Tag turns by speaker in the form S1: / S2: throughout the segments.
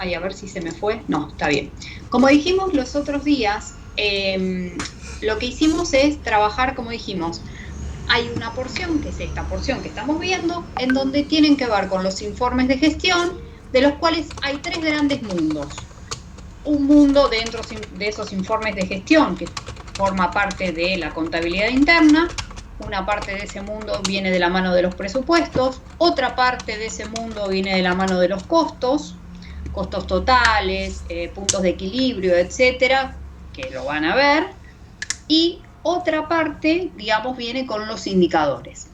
S1: Ay, a ver si se me fue. No, está bien. Como dijimos los otros días, lo que hicimos es trabajar, como dijimos, hay una porción, que es esta porción que estamos viendo, en donde tienen que ver con los informes de gestión, de los cuales hay tres grandes mundos. Un mundo dentro de esos informes de gestión que forma parte de la contabilidad interna, una parte de ese mundo viene de la mano de los presupuestos, otra parte de ese mundo viene de la mano de los costos, costos totales, puntos de equilibrio, etcétera, que lo van a ver, y otra parte, digamos, viene con los indicadores,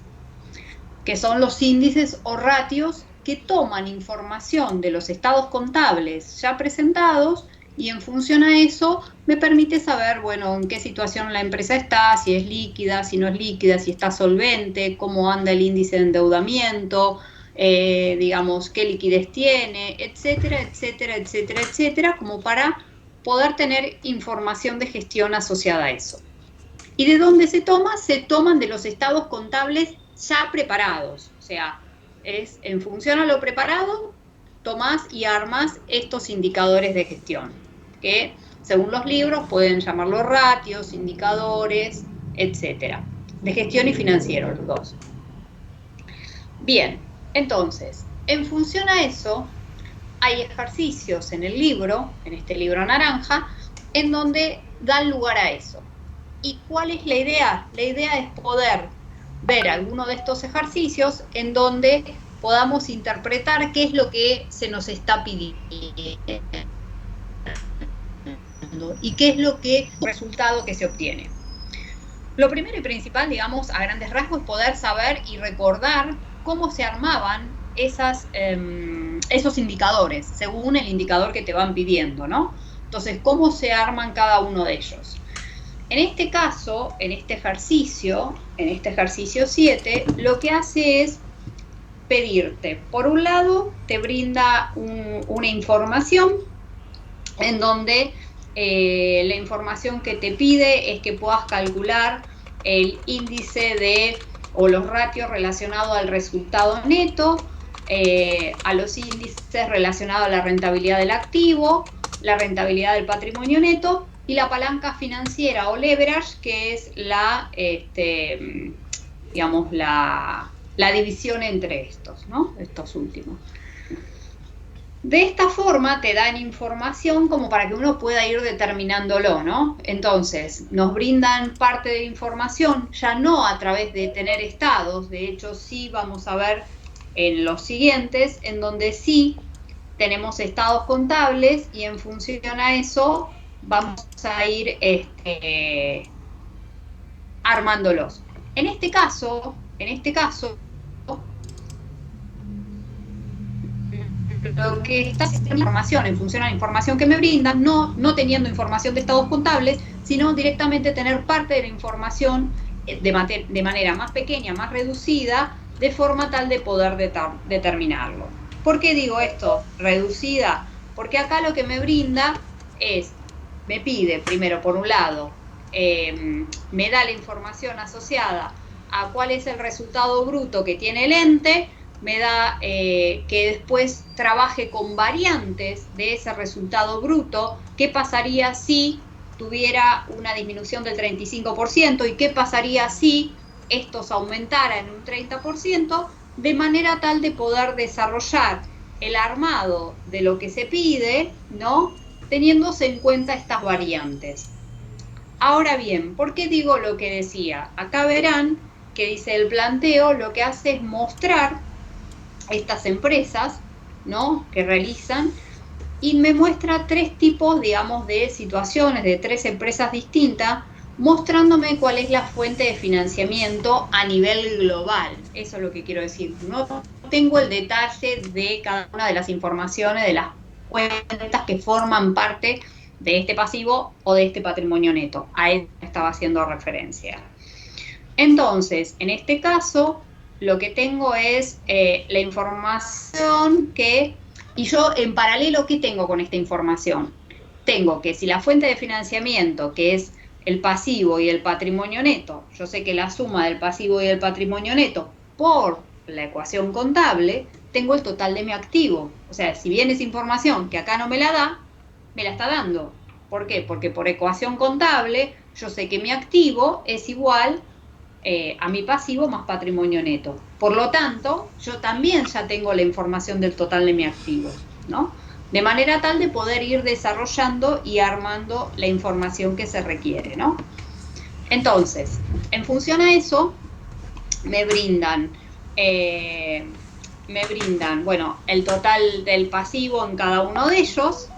S1: que son los índices o ratios que toman información de los estados contables ya presentados y en función a eso me permite saber, bueno, en qué situación la empresa está, si es líquida, si no es líquida, si está solvente, cómo anda el índice de endeudamiento, digamos, qué liquidez tiene, etcétera, etcétera, etcétera, etcétera, como para poder tener información de gestión asociada a eso. ¿Y de dónde se toma? Se toman de los estados contables ya preparados. O sea, es en función a lo preparado, tomás y armas estos indicadores de gestión, que según los libros pueden llamarlos ratios, indicadores, etcétera. De gestión y financiero, los dos. Bien, entonces, en función a eso, hay ejercicios en el libro, en este libro naranja, en donde dan lugar a eso. ¿Y cuál es la idea? La idea es poder ver alguno de estos ejercicios en donde podamos interpretar qué es lo que se nos está pidiendo y qué es lo que resultado que se obtiene. Lo primero y principal, digamos, a grandes rasgos, es poder saber y recordar cómo se armaban esos indicadores, según el indicador que te van pidiendo, ¿no? Entonces, ¿cómo se arman cada uno de ellos? En este caso, en este ejercicio 7, lo que hace es pedirte, por un lado, te brinda una información en donde la información que te pide es que puedas calcular el índice de o los ratios relacionados al resultado neto, a los índices relacionados a la rentabilidad del activo, la rentabilidad del patrimonio neto y la palanca financiera o leverage, que es digamos, la división entre estos, ¿no? Estos últimos. De esta forma te dan información como para que uno pueda ir determinándolo, ¿no? Entonces, nos brindan parte de la información, ya no a través de tener estados, de hecho sí vamos a ver en los siguientes, en donde sí tenemos estados contables y en función a eso vamos a ir armándolos. En este caso, lo que está haciendo información en función a la información que me brindan, no teniendo información de estados contables, sino directamente tener parte de la información de manera más pequeña, más reducida, de forma tal de poder determinarlo. ¿Por qué digo esto, reducida? Porque acá lo que me brinda es, me pide primero por un lado, me da la información asociada a cuál es el resultado bruto que tiene el ente, me da que después trabaje con variantes de ese resultado bruto, qué pasaría si tuviera una disminución del 35% y qué pasaría si estos aumentaran en un 30%, de manera tal de poder desarrollar el armado de lo que se pide, ¿no? Teniéndose en cuenta estas variantes. Ahora bien, ¿por qué digo lo que decía? Acá verán que dice el planteo, lo que hace es mostrar estas empresas, ¿no?, que realizan, y me muestra tres tipos, digamos, de situaciones de tres empresas distintas, mostrándome cuál es la fuente de financiamiento a nivel global. Eso es lo que quiero decir. No tengo el detalle de cada una de las informaciones de las cuentas que forman parte de este pasivo o de este patrimonio neto. A él estaba haciendo referencia. Entonces, en este caso, lo que tengo es la información y yo en paralelo, ¿qué tengo con esta información? Tengo que si la fuente de financiamiento, que es el pasivo y el patrimonio neto, yo sé que la suma del pasivo y del patrimonio neto por la ecuación contable tengo el total de mi activo. O sea, si bien esa información que acá no me la da, me la está dando. ¿Por qué? Porque por ecuación contable yo sé que mi activo es igual a mi pasivo más patrimonio neto. Por lo tanto, yo también ya tengo la información del total de mi activo, ¿no? De manera tal de poder ir desarrollando y armando la información que se requiere, ¿no? Entonces, en función a eso, me brindan, bueno, el total del pasivo en cada uno de ellos,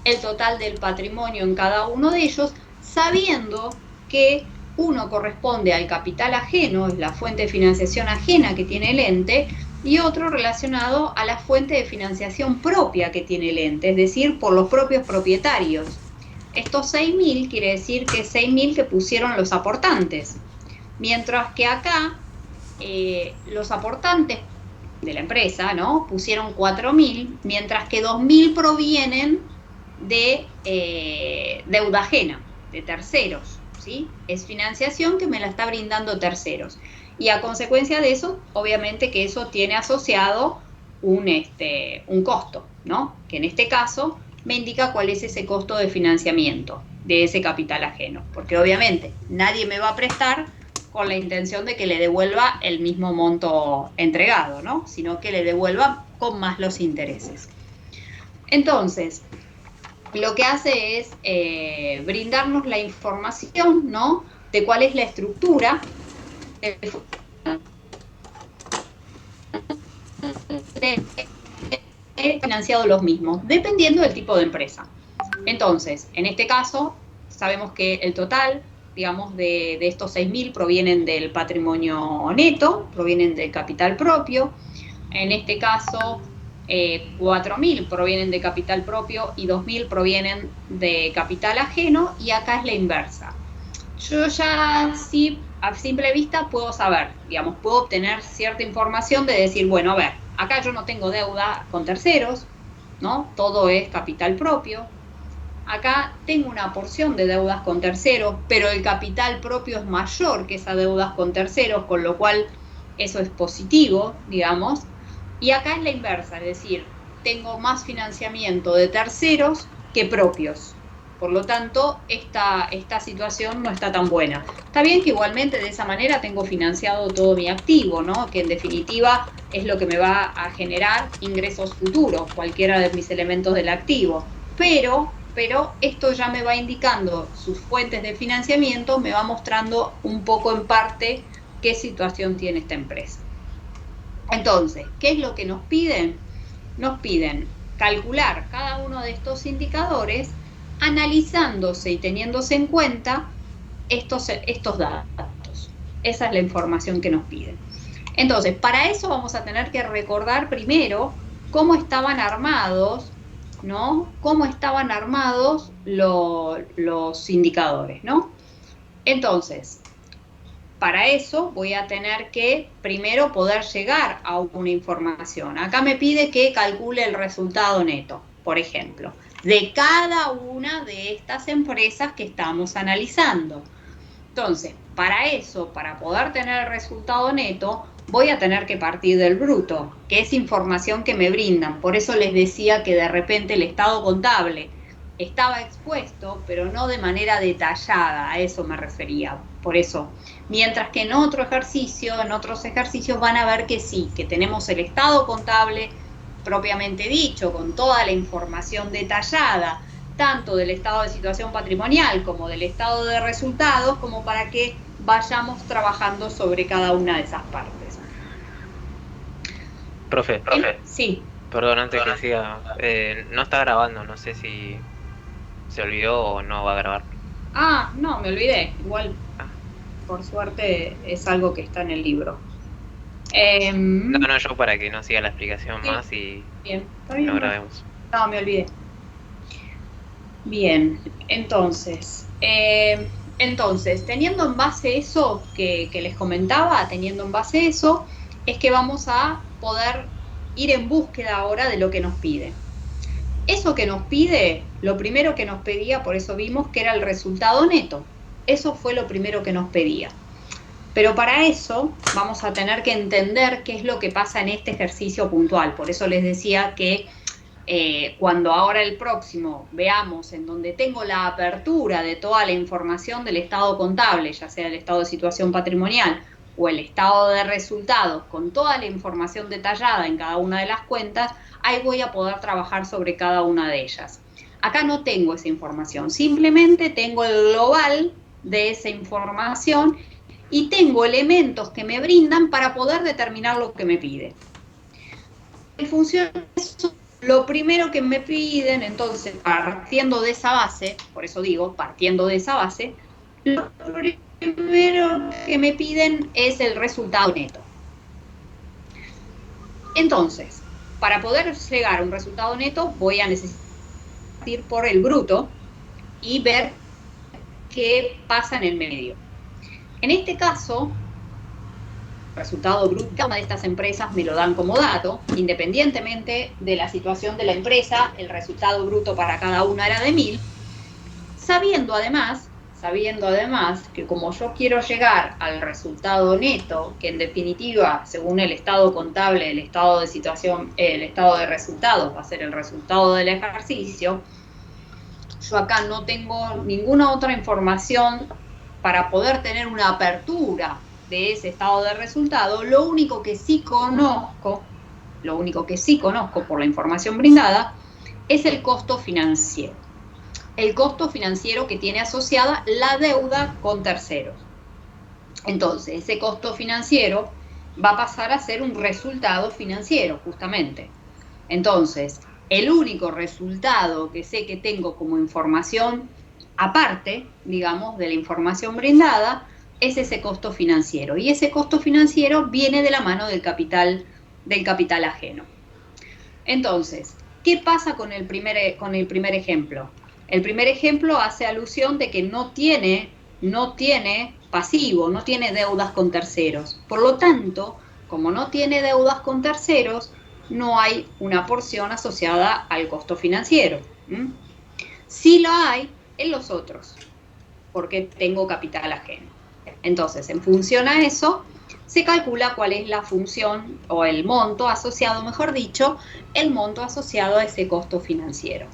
S1: el total del patrimonio en cada uno de ellos, sabiendo que uno corresponde al capital ajeno, es la fuente de financiación ajena que tiene el ente, y otro relacionado a la fuente de financiación propia que tiene el ente, es decir, por los propios propietarios. Estos 6.000 quiere decir que 6.000 que pusieron los aportantes, mientras que acá los aportantes de la empresa, ¿no?, pusieron 4.000, mientras que 2.000 provienen de deuda ajena, de terceros, ¿sí? Es financiación que me la está brindando terceros. Y a consecuencia de eso, obviamente que eso tiene asociado un costo, ¿no? Que en este caso me indica cuál es ese costo de financiamiento de ese capital ajeno. Porque obviamente nadie me va a prestar con la intención de que le devuelva el mismo monto entregado, ¿no? Sino que le devuelva con más los intereses. Entonces, lo que hace es brindarnos la información, ¿no?, de cuál es la estructura financiado los mismos, dependiendo del tipo de empresa. Entonces, en este caso, sabemos que el total, digamos, de estos 6.000 provienen del patrimonio neto, provienen del capital propio. En este caso, 4.000 provienen de capital propio y 2.000 provienen de capital ajeno, y acá es la inversa. Yo ya sí, a simple vista puedo saber, digamos, puedo obtener cierta información de decir, bueno, a ver, acá yo no tengo deuda con terceros, ¿no? Todo es capital propio. Acá tengo una porción de deudas con terceros, pero el capital propio es mayor que esas deudas con terceros, con lo cual eso es positivo, digamos. Y acá es la inversa, es decir, tengo más financiamiento de terceros que propios. Por lo tanto, esta situación no está tan buena. Está bien que igualmente de esa manera tengo financiado todo mi activo, ¿no?, que en definitiva es lo que me va a generar ingresos futuros, cualquiera de mis elementos del activo. Pero esto ya me va indicando sus fuentes de financiamiento, me va mostrando un poco en parte qué situación tiene esta empresa. Entonces, ¿qué es lo que nos piden? Nos piden calcular cada uno de estos indicadores analizándose y teniéndose en cuenta estos datos. Esa es la información que nos piden. Entonces, para eso vamos a tener que recordar primero cómo estaban armados, ¿no?, cómo estaban armados los indicadores, ¿no? Entonces, para eso voy a tener que primero poder llegar a una información. Acá me pide que calcule el resultado neto, por ejemplo, de cada una de estas empresas que estamos analizando. Entonces, para eso, para poder tener el resultado neto, voy a tener que partir del bruto, que es información que me brindan. Por eso les decía que de repente el estado contable estaba expuesto, pero no de manera detallada, a eso me refería. Por eso, mientras que en otros ejercicios van a ver que sí, que tenemos el estado contable propiamente dicho, con toda la información detallada, tanto del estado de situación patrimonial como del estado de resultados, como para que vayamos trabajando sobre cada una de esas partes.
S2: Profe,
S1: sí.
S2: Perdón, antes que siga, no está grabando, no sé si se olvidó o no va a grabar.
S1: Ah, no, me olvidé. Igual, por suerte, es algo que está en el libro.
S2: No, yo para que no siga la explicación
S1: Sí,
S2: más y
S1: bien, está bien.
S2: no grabemos.
S1: No, me olvidé. Bien, entonces, teniendo en base eso que les comentaba, teniendo en base eso, es que vamos a poder ir en búsqueda ahora de lo que nos pide. Eso que nos pide, lo primero que nos pedía, por eso vimos que era el resultado neto. Eso fue lo primero que nos pedía. Pero para eso vamos a tener que entender qué es lo que pasa en este ejercicio puntual. Por eso les decía que cuando ahora el próximo veamos en donde tengo la apertura de toda la información del estado contable, ya sea el estado de situación patrimonial o el estado de resultados, con toda la información detallada en cada una de las cuentas, ahí voy a poder trabajar sobre cada una de ellas. Acá no tengo esa información, simplemente tengo el global de esa información y tengo elementos que me brindan para poder determinar lo que me pide. En función de eso, lo primero que me piden, entonces, partiendo de esa base, por eso digo, partiendo de esa base, lo primero que me piden es el resultado neto. Entonces, para poder llegar a un resultado neto, voy a necesitar ir por el bruto y ver qué pasa en el medio. En este caso, resultado bruto, cada una de estas empresas me lo dan como dato, independientemente de la situación de la empresa, el resultado bruto para cada una era de 1000, sabiendo además que como yo quiero llegar al resultado neto, que en definitiva, según el estado contable, el estado de situación, el estado de resultados va a ser el resultado del ejercicio, yo acá no tengo ninguna otra información para poder tener una apertura de ese estado de resultado. Lo único que sí conozco por la información brindada es el costo financiero. El costo financiero que tiene asociada la deuda con terceros. Entonces, ese costo financiero va a pasar a ser un resultado financiero, justamente. Entonces, el único resultado que sé que tengo como información aparte, digamos, de la información brindada, es ese costo financiero. Y ese costo financiero viene de la mano del capital ajeno. Entonces, ¿qué pasa con el primer ejemplo? El primer ejemplo hace alusión de que no tiene pasivo, no tiene deudas con terceros. Por lo tanto, como no tiene deudas con terceros, no hay una porción asociada al costo financiero. Sí lo hay en los otros, porque tengo capital ajeno. Entonces, en función a eso, se calcula cuál es la función o el monto asociado, mejor dicho, el monto asociado a ese costo financiero.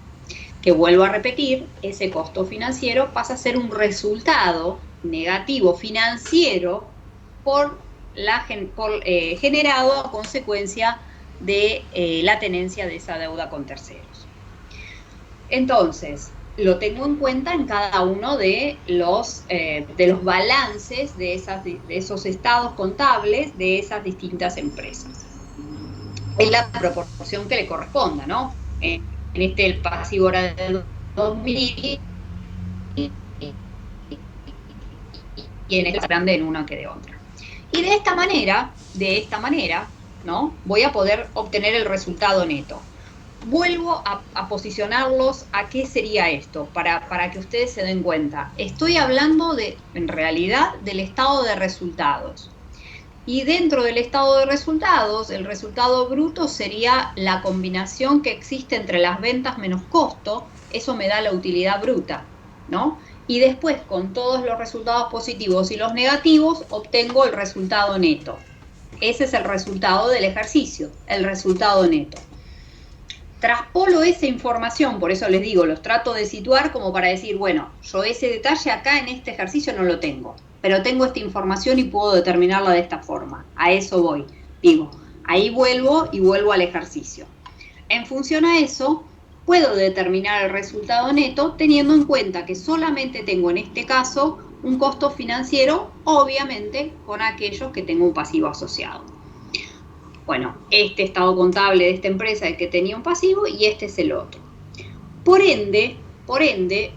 S1: Que vuelvo a repetir, ese costo financiero pasa a ser un resultado negativo financiero generado a consecuencia de la tenencia de esa deuda con terceros. Entonces, lo tengo en cuenta en cada uno de los balances de esos estados contables de esas distintas empresas. Es la proporción que le corresponda, ¿no? En este el pasivo era de 2000 y en este más grande en una que de otra. Y de esta manera, ¿no? Voy a poder obtener el resultado neto. Vuelvo a posicionarlos a qué sería esto, para que ustedes se den cuenta. Estoy hablando en realidad, del estado de resultados. Y dentro del estado de resultados, el resultado bruto sería la combinación que existe entre las ventas menos costo, eso me da la utilidad bruta, ¿no? Y después, con todos los resultados positivos y los negativos, obtengo el resultado neto. Ese es el resultado del ejercicio, el resultado neto. Traspolo esa información, por eso les digo, los trato de situar como para decir, bueno, yo ese detalle acá en este ejercicio no lo tengo, pero tengo esta información y puedo determinarla de esta forma. A eso voy. Digo, ahí vuelvo al ejercicio. En función a eso, puedo determinar el resultado neto teniendo en cuenta que solamente tengo en este caso un costo financiero, obviamente con aquellos que tengo un pasivo asociado. Bueno, este estado contable de esta empresa es el que tenía un pasivo y este es el otro. Por ende,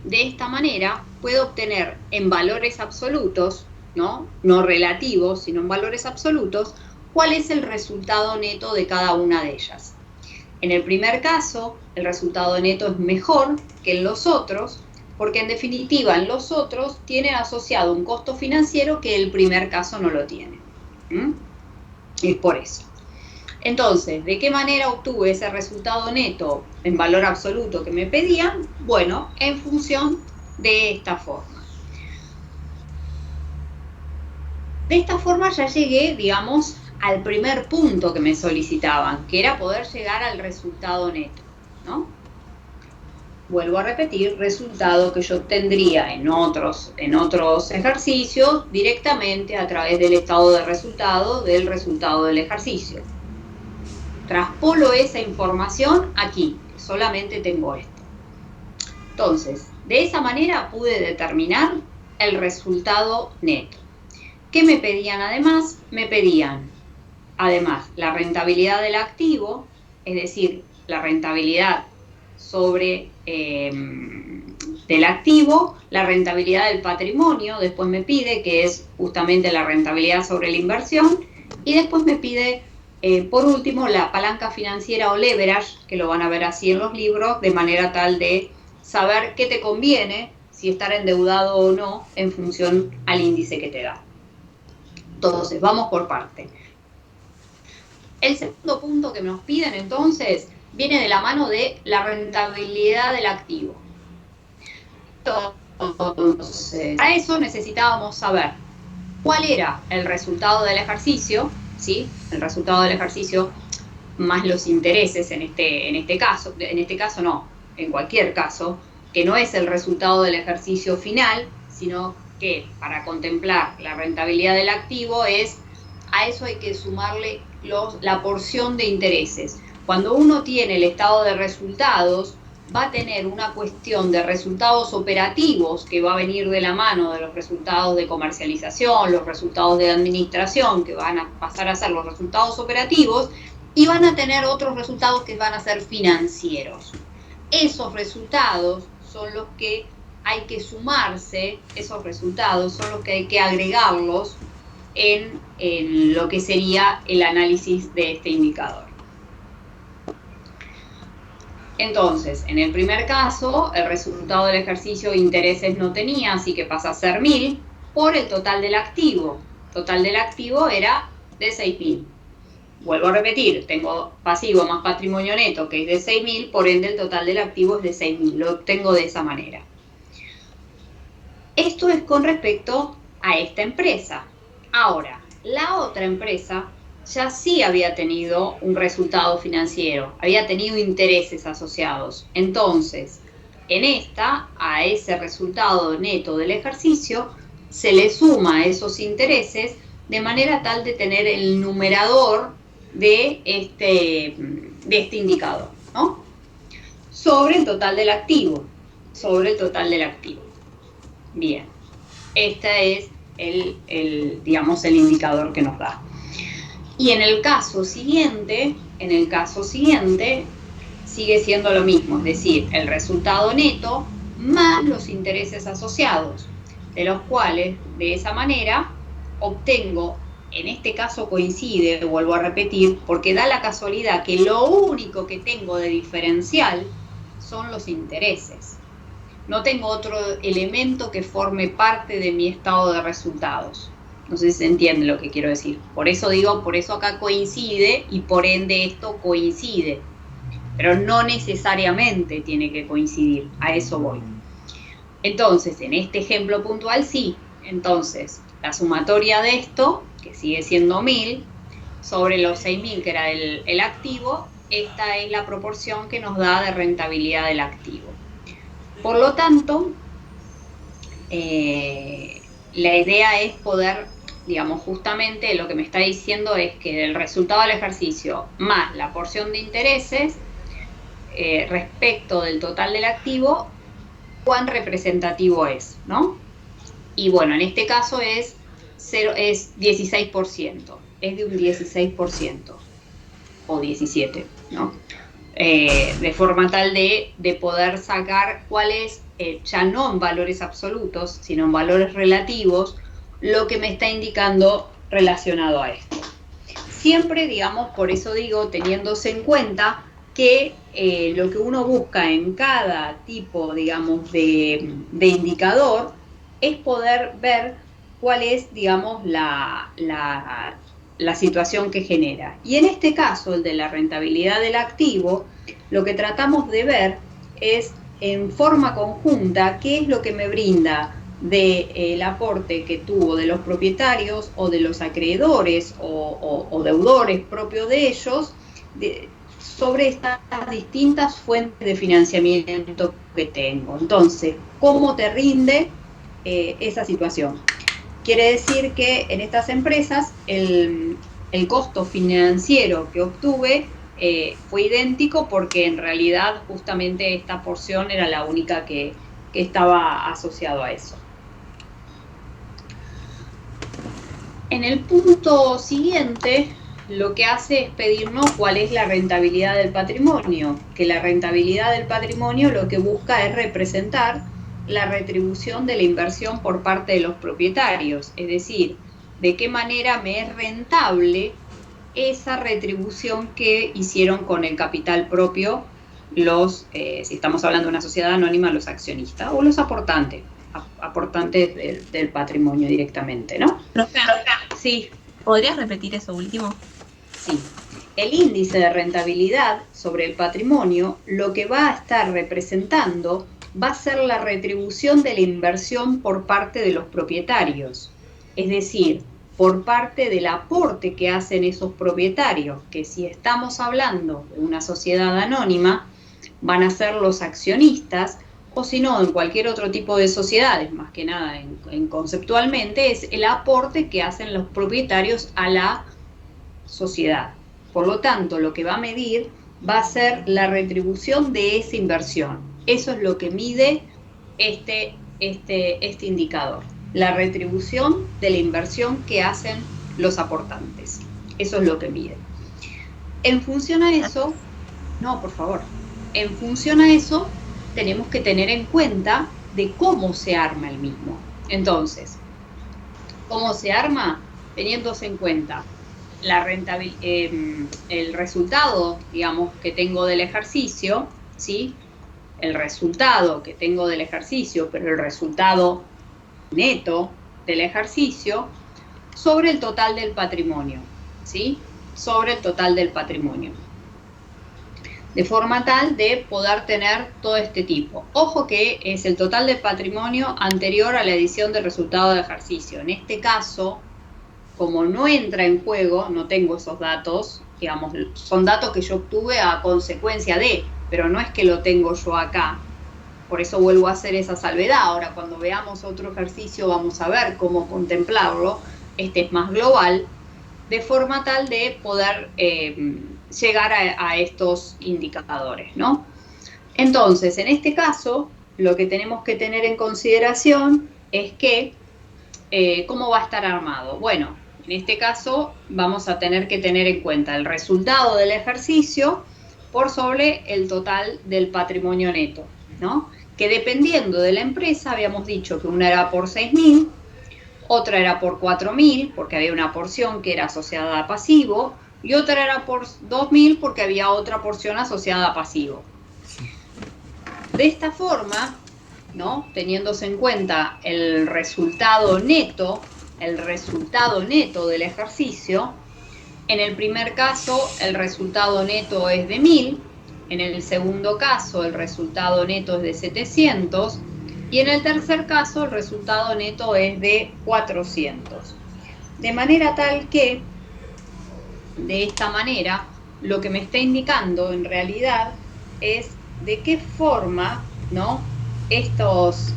S1: de esta manera puedo obtener en valores absolutos, no relativos, sino en valores absolutos, cuál es el resultado neto de cada una de ellas. En el primer caso, el resultado neto es mejor que en los otros, porque en definitiva en los otros tiene asociado un costo financiero que el primer caso no lo tiene. Es por eso. Entonces, ¿de qué manera obtuve ese resultado neto en valor absoluto que me pedían? Bueno, en función de esta forma. De esta forma ya llegué, digamos, al primer punto que me solicitaban, que era poder llegar al resultado neto, ¿no? Vuelvo a repetir, resultado que yo obtendría en otros ejercicios directamente a través del estado de resultado del resultado del ejercicio. Traspolo esa información aquí, solamente tengo esto. Entonces, de esa manera pude determinar el resultado neto. ¿Qué me pedían además? Me pedían además la rentabilidad del activo, es decir, la rentabilidad sobre del activo, la rentabilidad del patrimonio, después me pide, que es justamente la rentabilidad sobre la inversión, y después me pide, por último, la palanca financiera o leverage, que lo van a ver así en los libros, de manera tal de saber qué te conviene, si estar endeudado o no, en función al índice que te da. Entonces, vamos por parte. El segundo punto que nos piden, entonces, viene de la mano de la rentabilidad del activo. Entonces, para eso necesitábamos saber cuál era el resultado del ejercicio, ¿sí? El resultado del ejercicio más los intereses en este caso no, en cualquier caso, que no es el resultado del ejercicio final, sino que para contemplar la rentabilidad del activo a eso hay que sumarle la porción de intereses. Cuando uno tiene el estado de resultados, va a tener una cuestión de resultados operativos que va a venir de la mano de los resultados de comercialización, los resultados de administración, que van a pasar a ser los resultados operativos, y van a tener otros resultados que van a ser financieros. Esos resultados son los que hay que sumarse, esos resultados son los que hay que agregarlos en lo que sería el análisis de este indicador. Entonces, en el primer caso, el resultado del ejercicio de intereses no tenía, así que pasa a ser 1.000 por el total del activo. El total del activo era de 6.000. Vuelvo a repetir, tengo pasivo más patrimonio neto que es de 6.000, por ende el total del activo es de 6.000. Lo obtengo de esa manera. Esto es con respecto a esta empresa. Ahora, la otra empresa ya sí había tenido un resultado financiero, había tenido intereses asociados. Entonces, en esta, a ese resultado neto del ejercicio, se le suma esos intereses de manera tal de tener el numerador de este indicador, ¿no? Sobre el total del activo, Bien, este es digamos, el indicador que nos da. Y en el caso siguiente, sigue siendo lo mismo, es decir, el resultado neto más los intereses asociados, de los cuales, de esa manera, obtengo, en este caso coincide, vuelvo a repetir, porque da la casualidad que lo único que tengo de diferencial son los intereses. No tengo otro elemento que forme parte de mi estado de resultados. No sé si se entiende lo que quiero decir. Por eso digo, por eso acá coincide y por ende esto coincide. Pero no necesariamente tiene que coincidir, a eso voy. Entonces, en este ejemplo puntual sí. Entonces, la sumatoria de esto, que sigue siendo 1.000, sobre los 6.000 que era el activo, esta es la proporción que nos da de rentabilidad del activo. Por lo tanto, la idea es poder, digamos, justamente lo que me está diciendo es que el resultado del ejercicio más la porción de intereses respecto del total del activo, cuán representativo es, ¿no? Y bueno, en este caso es 16%, es de un 16% o 17%, ¿no? De forma tal de poder sacar cuál es, ya no en valores absolutos, sino en valores relativos, lo que me está indicando relacionado a esto. Siempre, digamos, por eso digo, teniéndose en cuenta que lo que uno busca en cada tipo, digamos, de indicador es poder ver cuál es, digamos, la situación que genera. Y en este caso, el de la rentabilidad del activo, lo que tratamos de ver es en forma conjunta qué es lo que me brinda del aporte que tuvo de los propietarios o de los acreedores o deudores propios de ellos sobre estas distintas fuentes de financiamiento que tengo. Entonces, ¿cómo te rinde esa situación? Quiere decir que en estas empresas el costo financiero que obtuve fue idéntico porque en realidad justamente esta porción era la única que estaba asociado a eso. En el punto siguiente, lo que hace es pedirnos cuál es la rentabilidad del patrimonio, que la rentabilidad del patrimonio lo que busca es representar la retribución de la inversión por parte de los propietarios, es decir, de qué manera me es rentable esa retribución que hicieron con el capital propio los, si estamos hablando de una sociedad anónima, los accionistas o los aportantes del patrimonio directamente, ¿no?
S3: Profe,
S1: Sí.
S3: ¿podrías repetir eso último?
S1: Sí. El índice de rentabilidad sobre el patrimonio lo que va a estar representando va a ser la retribución de la inversión por parte de los propietarios, es decir, por parte del aporte que hacen esos propietarios, que si estamos hablando de una sociedad anónima, van a ser los accionistas, o si no, en cualquier otro tipo de sociedades, más que nada conceptualmente, es el aporte que hacen los propietarios a la sociedad. Por lo tanto, lo que va a medir va a ser la retribución de esa inversión. Eso es lo que mide este indicador, la retribución de la inversión que hacen los aportantes. Eso es lo que mide. En función a eso, no, por favor, en función a eso tenemos que tener en cuenta de cómo se arma el mismo. Entonces, ¿cómo se arma? Teniéndose en cuenta el resultado, digamos, que tengo del ejercicio, ¿sí? El resultado que tengo del ejercicio, pero el resultado neto del ejercicio, sobre el total del patrimonio, ¿sí? Sobre el total del patrimonio. De forma tal de poder tener todo este tipo. Ojo que es el total del patrimonio anterior a la edición del resultado de ejercicio. En este caso, como no entra en juego, no tengo esos datos, digamos, son datos que yo obtuve a consecuencia de, pero no es que lo tengo yo acá. Por eso vuelvo a hacer esa salvedad. Ahora, cuando veamos otro ejercicio, vamos a ver cómo contemplarlo. Este es más global, de forma tal de poder llegar a estos indicadores, ¿no? Entonces, en este caso, lo que tenemos que tener en consideración es que, ¿cómo va a estar armado? Bueno, en este caso vamos a tener que tener en cuenta el resultado del ejercicio por sobre el total del patrimonio neto, ¿no? Que dependiendo de la empresa, habíamos dicho que una era por 6.000, otra era por 4.000, porque había una porción que era asociada a pasivo, y otra era por 2.000 porque había otra porción asociada a pasivo. De esta forma, ¿no? Teniéndose en cuenta el resultado neto del ejercicio, en el primer caso el resultado neto es de 1.000, en el segundo caso el resultado neto es de 700, y en el tercer caso el resultado neto es de 400. De manera tal que, de esta manera, lo que me está indicando en realidad es de qué forma, ¿no? Estas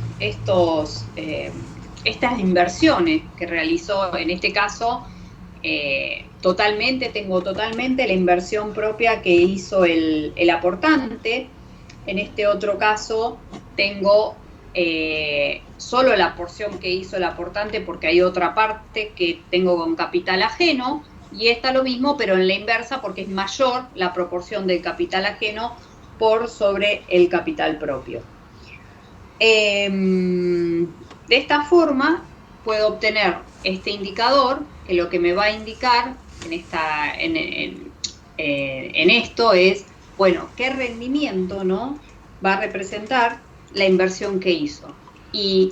S1: inversiones que realizó, en este caso, tengo totalmente la inversión propia que hizo el aportante. En este otro caso tengo solo la porción que hizo el aportante porque hay otra parte que tengo con capital ajeno, y esta lo mismo pero en la inversa porque es mayor la proporción del capital ajeno por sobre el capital propio. De esta forma puedo obtener este indicador que lo que me va a indicar en esto es, bueno, qué rendimiento, ¿no?, va a representar la inversión que hizo. Y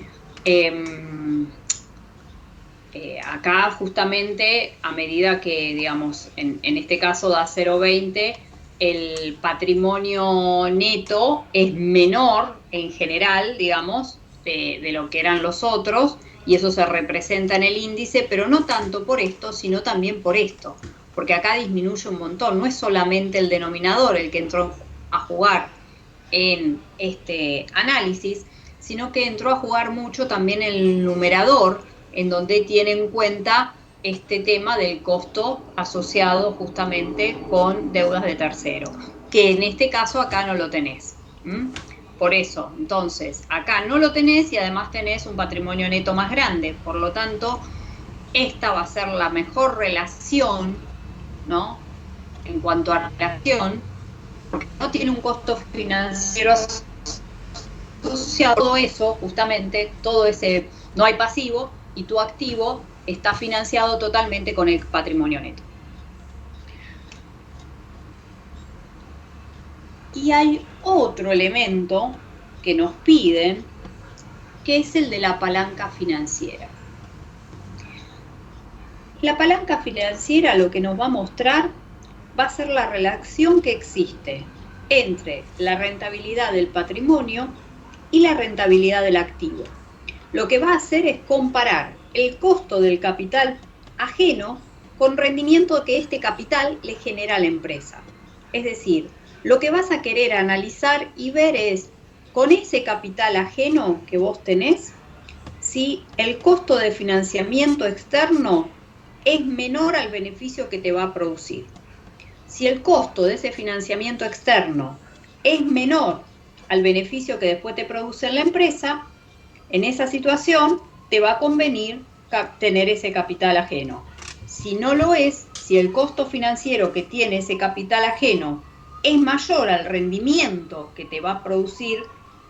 S1: acá justamente a medida que, digamos, en este caso da 0,20, el patrimonio neto es menor en general, digamos, de lo que eran los otros, y eso se representa en el índice, pero no tanto por esto, sino también por esto, porque acá disminuye un montón, no es solamente el denominador el que entró a jugar en este análisis, sino que entró a jugar mucho también el numerador, en donde tiene en cuenta este tema del costo asociado justamente con deudas de tercero, que en este caso acá no lo tenés. Por eso, entonces, acá no lo tenés y además tenés un patrimonio neto más grande, por lo tanto, esta va a ser la mejor relación, ¿no? En cuanto a relación, porque no tiene un costo financiero asociado a todo eso, justamente, todo ese, no hay pasivo, y tu activo está financiado totalmente con el patrimonio neto. Y hay otro elemento que nos piden, que es el de la palanca financiera. La palanca financiera lo que nos va a mostrar va a ser la relación que existe entre la rentabilidad del patrimonio y la rentabilidad del activo. Lo que va a hacer es comparar el costo del capital ajeno con rendimiento que este capital le genera a la empresa. Es decir, lo que vas a querer analizar y ver es, con ese capital ajeno que vos tenés, si el costo de financiamiento externo es menor al beneficio que te va a producir. Si el costo de ese financiamiento externo es menor al beneficio que después te produce en la empresa, en esa situación te va a convenir tener ese capital ajeno. Si no lo es, si el costo financiero que tiene ese capital ajeno es mayor al rendimiento que te va a producir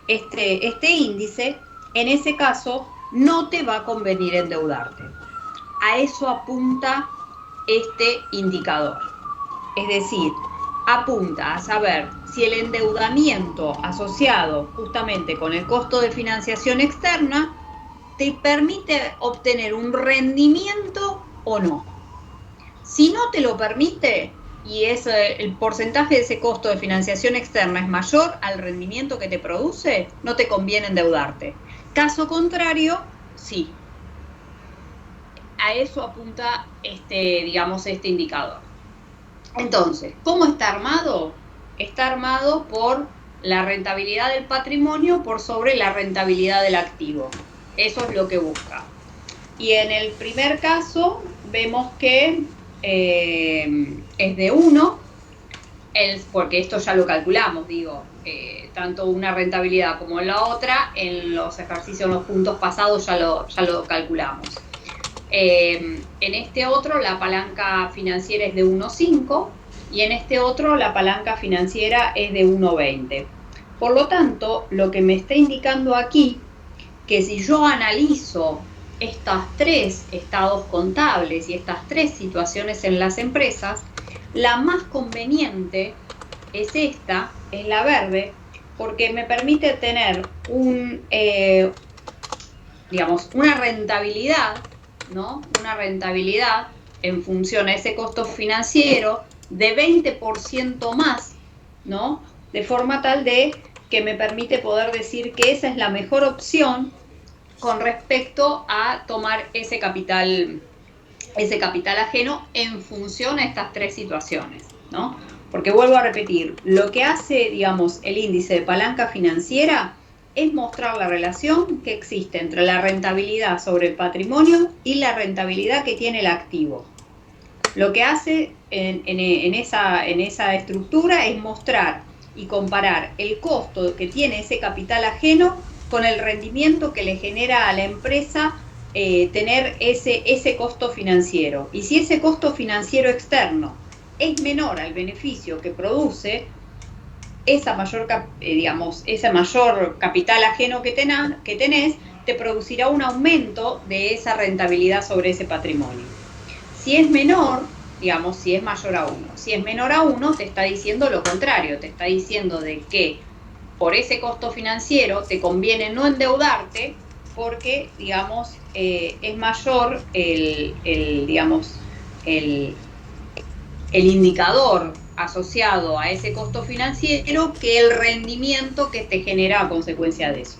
S1: este índice, en ese caso no te va a convenir endeudarte. A eso apunta este indicador. Es decir, apunta a saber si el endeudamiento asociado justamente con el costo de financiación externa te permite obtener un rendimiento o no. Si no te lo permite y el porcentaje de ese costo de financiación externa es mayor al rendimiento que te produce, no te conviene endeudarte. Caso contrario, sí. A eso apunta este indicador. Entonces, ¿cómo está armado? Está armado por la rentabilidad del patrimonio por sobre la rentabilidad del activo. Eso es lo que busca. Y en el primer caso vemos que es de 1, porque esto ya lo calculamos, tanto una rentabilidad como la otra, en los ejercicios, en los puntos pasados ya lo calculamos. En este otro la palanca financiera es de 1,5 y en este otro la palanca financiera es de 1,20. Por lo tanto, lo que me está indicando aquí, que si yo analizo estos 3 estados contables y estas 3 situaciones en las empresas, la más conveniente es esta, es la verde, porque me permite tener una rentabilidad, ¿no? Una rentabilidad en función a ese costo financiero de 20% más, ¿no? De forma tal de que me permite poder decir que esa es la mejor opción con respecto a tomar ese capital ajeno en función a estas 3 situaciones, ¿no? Porque vuelvo a repetir, lo que hace, el índice de palanca financiera es mostrar la relación que existe entre la rentabilidad sobre el patrimonio y la rentabilidad que tiene el activo. Lo que hace en esa estructura es mostrar y comparar el costo que tiene ese capital ajeno con el rendimiento que le genera a la empresa tener ese costo financiero. Y si ese costo financiero externo es menor al beneficio que produce, ese mayor capital ajeno que tenés, te producirá un aumento de esa rentabilidad sobre ese patrimonio. Si es menor, si es mayor a 1. Si es menor a 1, te está diciendo lo contrario, te está diciendo de que por ese costo financiero te conviene no endeudarte porque, es mayor el indicador asociado a ese costo financiero que el rendimiento que te genera a consecuencia de eso.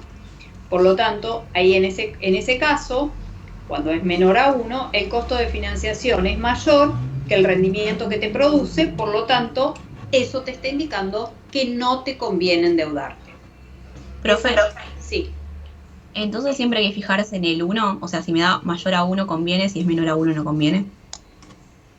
S1: Por lo tanto, ahí en ese caso, cuando es menor a 1, el costo de financiación es mayor que el rendimiento que te produce, por lo tanto, eso te está indicando que no te conviene endeudarte.
S3: Profe,
S1: Sí.
S3: entonces siempre hay que fijarse en el 1, o sea, si me da mayor a 1 conviene, si es menor a 1 no conviene.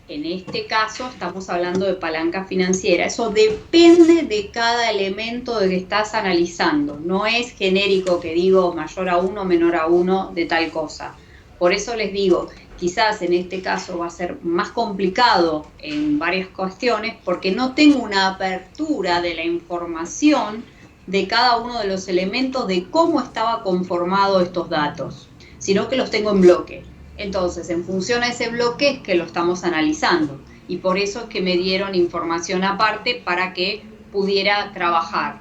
S1: En este caso estamos hablando de palanca financiera. Eso depende de cada elemento de que estás analizando. No es genérico que digo mayor a 1, menor a 1 de tal cosa. Por eso les digo, quizás en este caso va a ser más complicado en varias cuestiones porque no tengo una apertura de la información de cada uno de los elementos de cómo estaba conformado estos datos, sino que los tengo en bloque. Entonces, en función a ese bloque es que lo estamos analizando y por eso es que me dieron información aparte para que pudiera trabajar.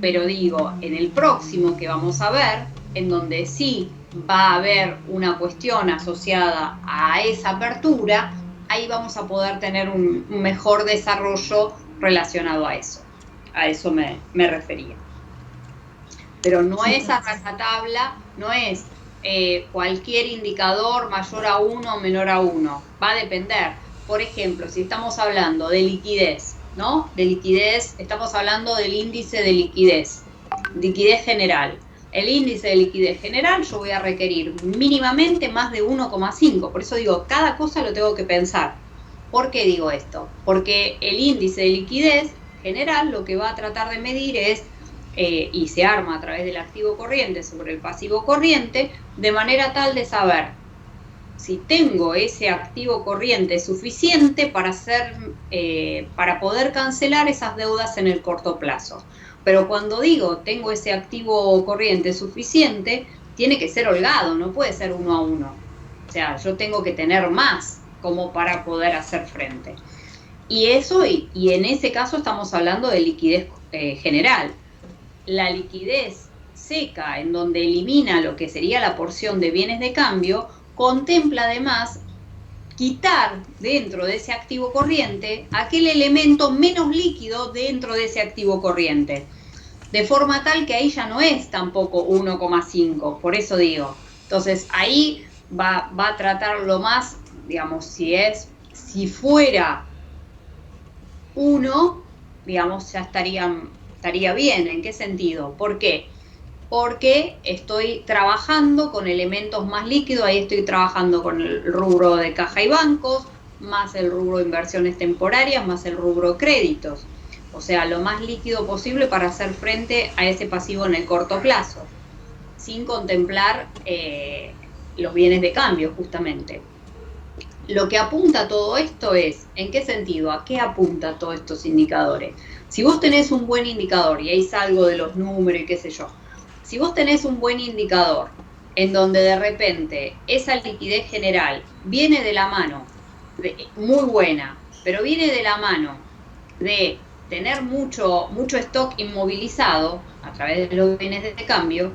S1: Pero digo, en el próximo que vamos a ver, en donde sí va a haber una cuestión asociada a esa apertura, ahí vamos a poder tener un mejor desarrollo relacionado a eso. A eso me refería. Pero no es a rajatabla, no es cualquier indicador mayor a 1 o menor a 1. Va a depender. Por ejemplo, si estamos hablando de liquidez, ¿no? De liquidez, estamos hablando del índice de liquidez general. El índice de liquidez general yo voy a requerir mínimamente más de 1,5. Por eso digo, cada cosa lo tengo que pensar. ¿Por qué digo esto? Porque el índice de liquidez general lo que va a tratar de medir es y se arma a través del activo corriente sobre el pasivo corriente, de manera tal de saber si tengo ese activo corriente suficiente para poder cancelar esas deudas en el corto plazo. Pero cuando digo tengo ese activo corriente suficiente, tiene que ser holgado, no puede ser 1 a 1. O sea, yo tengo que tener más como para poder hacer frente. Y eso, y en ese caso estamos hablando de liquidez general. La liquidez seca, en donde elimina lo que sería la porción de bienes de cambio, contempla además quitar dentro de ese activo corriente aquel elemento menos líquido dentro de ese activo corriente. De forma tal que ahí ya no es tampoco 1,5, por eso digo. Entonces ahí va a tratar lo más, digamos, si fuera 1, digamos, ya estaría bien. ¿En qué sentido? ¿Por qué? Porque estoy trabajando con elementos más líquidos, ahí estoy trabajando con el rubro de caja y bancos, más el rubro de inversiones temporarias, más el rubro créditos. O sea, lo más líquido posible para hacer frente a ese pasivo en el corto plazo, sin contemplar los bienes de cambio, justamente. Lo que apunta todo esto es, ¿en qué sentido? ¿A qué apunta todos estos indicadores? Si vos tenés un buen indicador, y ahí salgo de los números y qué sé yo, si vos tenés un buen indicador en donde de repente esa liquidez general viene de la mano, muy buena, pero viene de la mano de tener mucho stock inmovilizado a través de los bienes de cambio,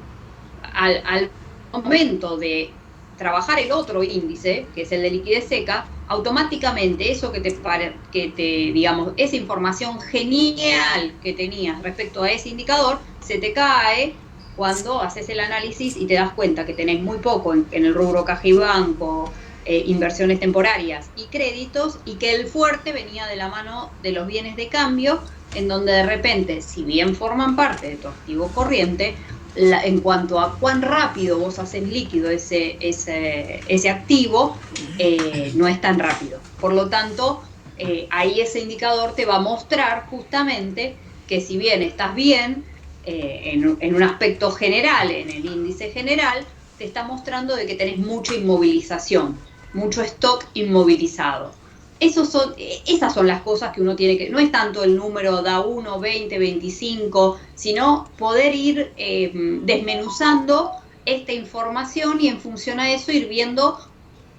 S1: al momento de trabajar el otro índice, que es el de liquidez seca, automáticamente eso que te digamos, esa información genial que tenías respecto a ese indicador, se te cae cuando haces el análisis y te das cuenta que tenés muy poco en el rubro caja y banco, inversiones temporarias y créditos, y que el fuerte venía de la mano de los bienes de cambio, en donde de repente, si bien forman parte de tu activo corriente, en cuanto a cuán rápido vos haces líquido ese activo, no es tan rápido. Por lo tanto, ahí ese indicador te va a mostrar justamente que si bien estás bien en un aspecto general, en el índice general, te está mostrando de que tenés mucha inmovilización, mucho stock inmovilizado. Esas son las cosas que uno tiene que, no es tanto el número da 1, 20, 25, sino poder ir desmenuzando esta información y en función a eso ir viendo,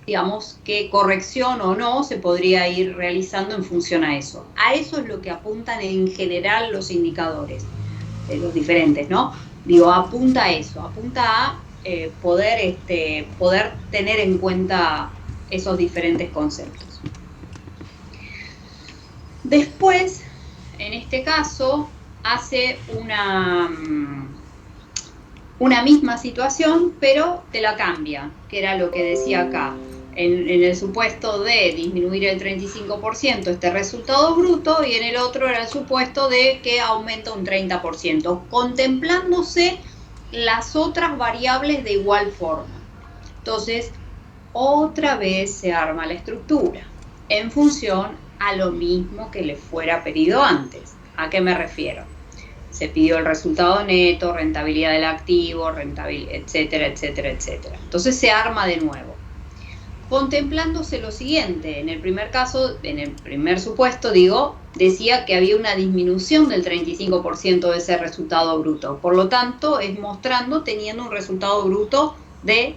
S1: digamos, qué corrección o no se podría ir realizando en función a eso. A eso es lo que apuntan en general los indicadores, los diferentes, ¿no? Digo, apunta a eso, apunta a poder tener en cuenta esos diferentes conceptos. Después, en este caso, hace una misma situación, pero te la cambia, que era lo que decía acá. En el supuesto de disminuir el 35% este resultado bruto, y en el otro era el supuesto de que aumenta un 30%, contemplándose las otras variables de igual forma. Entonces, otra vez se arma la estructura en función a lo mismo que le fuera pedido antes. ¿A qué me refiero? Se pidió el resultado neto, rentabilidad del activo, etcétera, etcétera, etcétera. Entonces se arma de nuevo, contemplándose lo siguiente. En el primer caso, en el primer supuesto, decía que había una disminución del 35% de ese resultado bruto. Por lo tanto, es mostrando teniendo un resultado bruto de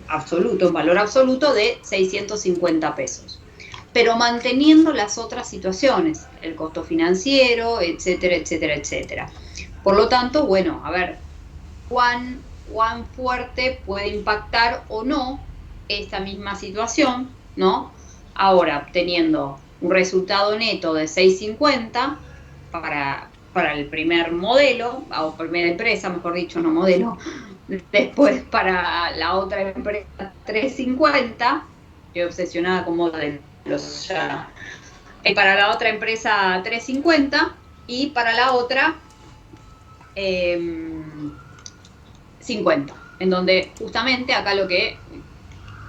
S1: absoluto, un valor absoluto de 650 pesos. Pero manteniendo las otras situaciones, el costo financiero, etcétera, etcétera, etcétera. Por lo tanto, bueno, a ver, cuán fuerte puede impactar o no esta misma situación, ¿no? Ahora, teniendo un resultado neto de 650 para el primer modelo, o primera empresa, mejor dicho, no modelo, después para la otra empresa 350, estoy obsesionada con modelos ya, para la otra empresa 350 y para la otra 50, en donde justamente acá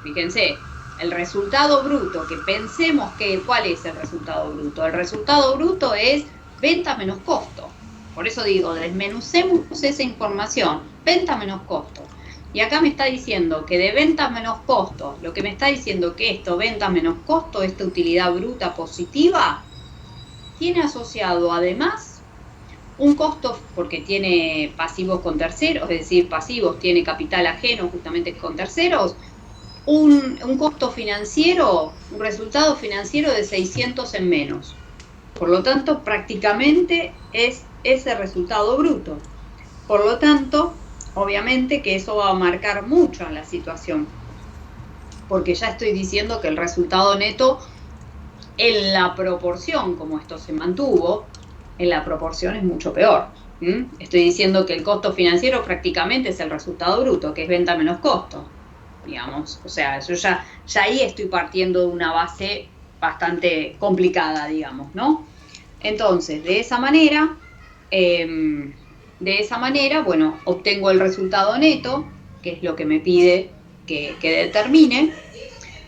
S1: fíjense, el resultado bruto, que pensemos que, ¿cuál es el resultado bruto? El resultado bruto es venta menos costo. Por eso digo, desmenucemos esa información, venta menos costo. Y acá me está diciendo que de ventas menos costo, lo que me está diciendo que esto, venta menos costo, esta utilidad bruta positiva, tiene asociado además un costo, porque tiene pasivos con terceros, es decir, pasivos, tiene capital ajeno justamente con terceros, un costo financiero, un resultado financiero de 600 en menos. Por lo tanto, prácticamente es ese resultado bruto. Por lo tanto, obviamente que eso va a marcar mucho en la situación, porque ya estoy diciendo que el resultado neto, en la proporción como esto se mantuvo, en la proporción es mucho peor. Estoy diciendo que el costo financiero prácticamente es el resultado bruto, que es venta menos costo, digamos. O sea, yo ya ahí estoy partiendo de una base bastante complicada, digamos, ¿no? Entonces, de esa manera, bueno, obtengo el resultado neto, que es lo que me pide que determine,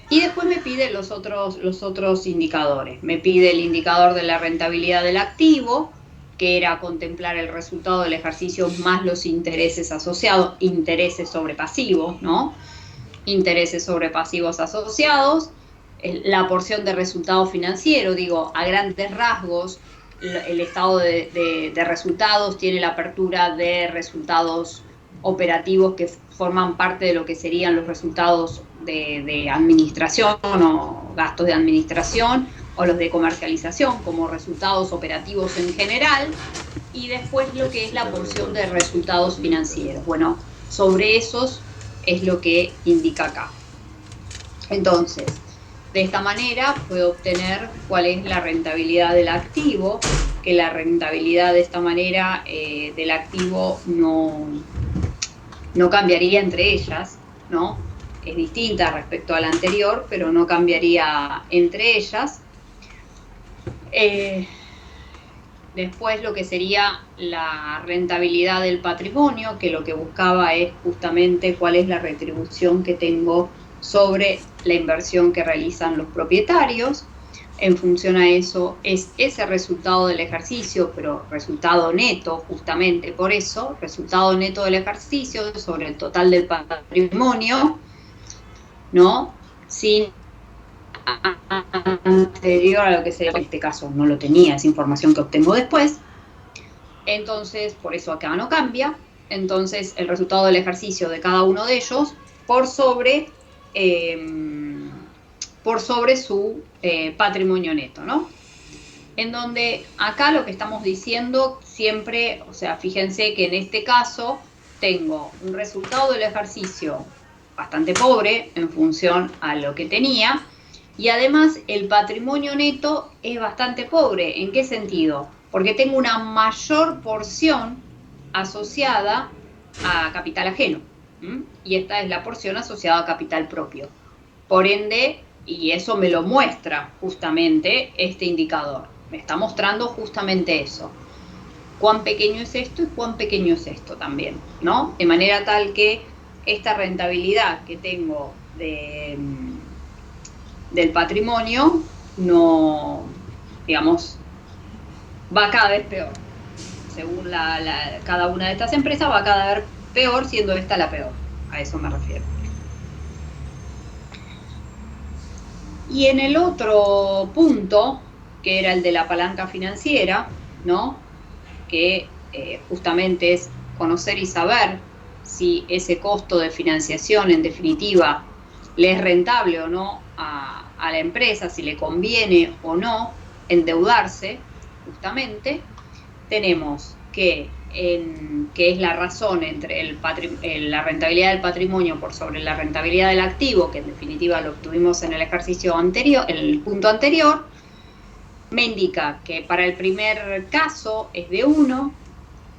S1: y después me pide los otros indicadores. Me pide el indicador de la rentabilidad del activo, que era contemplar el resultado del ejercicio más los intereses asociados, intereses sobre pasivos, ¿no? Intereses sobre pasivos asociados, la porción de resultado financiero, a grandes rasgos, el estado de resultados tiene la apertura de resultados operativos que forman parte de lo que serían los resultados de administración o gastos de administración, o los de comercialización como resultados operativos en general, y después lo que es la porción de resultados financieros. Bueno, sobre esos es lo que indica acá. Entonces, de esta manera puedo obtener cuál es la rentabilidad del activo, que la rentabilidad de esta manera del activo no cambiaría entre ellas, ¿no? Es distinta respecto a la anterior, pero no cambiaría entre ellas. Después lo que sería la rentabilidad del patrimonio, que lo que buscaba es justamente cuál es la retribución que tengo sobre la inversión que realizan los propietarios. En función a eso es ese resultado del ejercicio, pero resultado neto, justamente por eso, resultado neto del ejercicio sobre el total del patrimonio, ¿no? Sin anterior a lo que sería, en este caso no lo tenía, es información que obtengo después. Entonces, por eso acá no cambia. Entonces, el resultado del ejercicio de cada uno de ellos por sobre su patrimonio neto, ¿no? En donde acá lo que estamos diciendo siempre, o sea, fíjense que en este caso tengo un resultado del ejercicio bastante pobre en función a lo que tenía, y además el patrimonio neto es bastante pobre. ¿En qué sentido? Porque tengo una mayor porción asociada a capital ajeno. Y esta es la porción asociada a capital propio. Por ende, y eso me lo muestra justamente este indicador. Me está mostrando justamente eso. Cuán pequeño es esto y cuán pequeño es esto también, ¿no? De manera tal que esta rentabilidad que tengo del patrimonio no, digamos, va cada vez peor. Según cada una de estas empresas va cada vez peor, siendo esta la peor. A eso me refiero. Y en el otro punto, que era el de la palanca financiera, ¿no? Que justamente es conocer y saber si ese costo de financiación, en definitiva, le es rentable o no a la empresa, si le conviene o no endeudarse, justamente, tenemos que es la razón entre la rentabilidad del patrimonio por sobre la rentabilidad del activo, que en definitiva lo obtuvimos en el ejercicio anterior, en el punto anterior, me indica que para el primer caso es de 1,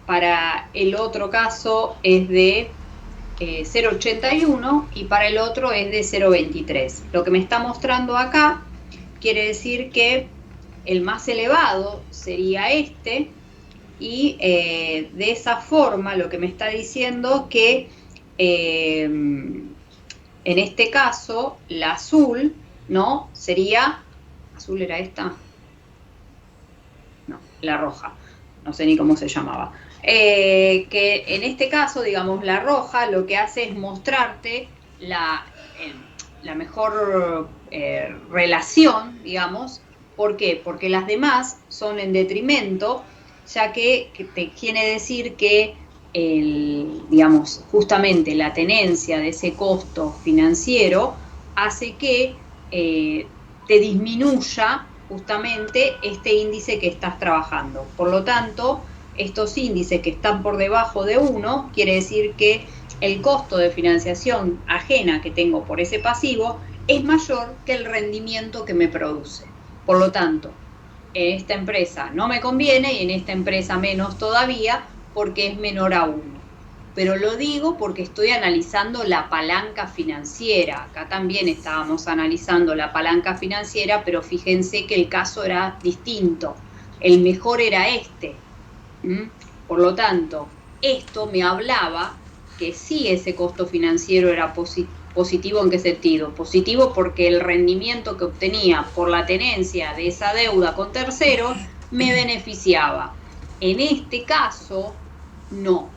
S1: para el otro caso es de 0,81 y para el otro es de 0,23. Lo que me está mostrando acá quiere decir que el más elevado sería este, y de esa forma lo que me está diciendo que en este caso la azul, ¿no? Sería, ¿azul era esta? No, la roja, no sé ni cómo se llamaba. Que en este caso, digamos, la roja lo que hace es mostrarte la mejor relación, digamos. ¿Por qué? Porque las demás son en detrimento, ya que te quiere decir que digamos, justamente la tenencia de ese costo financiero hace que te disminuya justamente este índice que estás trabajando. Por lo tanto, estos índices que están por debajo de 1, quiere decir que el costo de financiación ajena que tengo por ese pasivo es mayor que el rendimiento que me produce. Por lo tanto, en esta empresa no me conviene y en esta empresa menos todavía porque es menor a 1. Pero lo digo porque estoy analizando la palanca financiera. Acá también estábamos analizando la palanca financiera, pero fíjense que el caso era distinto. El mejor era este. Por lo tanto, esto me hablaba que sí ese costo financiero era positivo. ¿En qué sentido? Positivo porque el rendimiento que obtenía por la tenencia de esa deuda con terceros me beneficiaba. En este caso, no.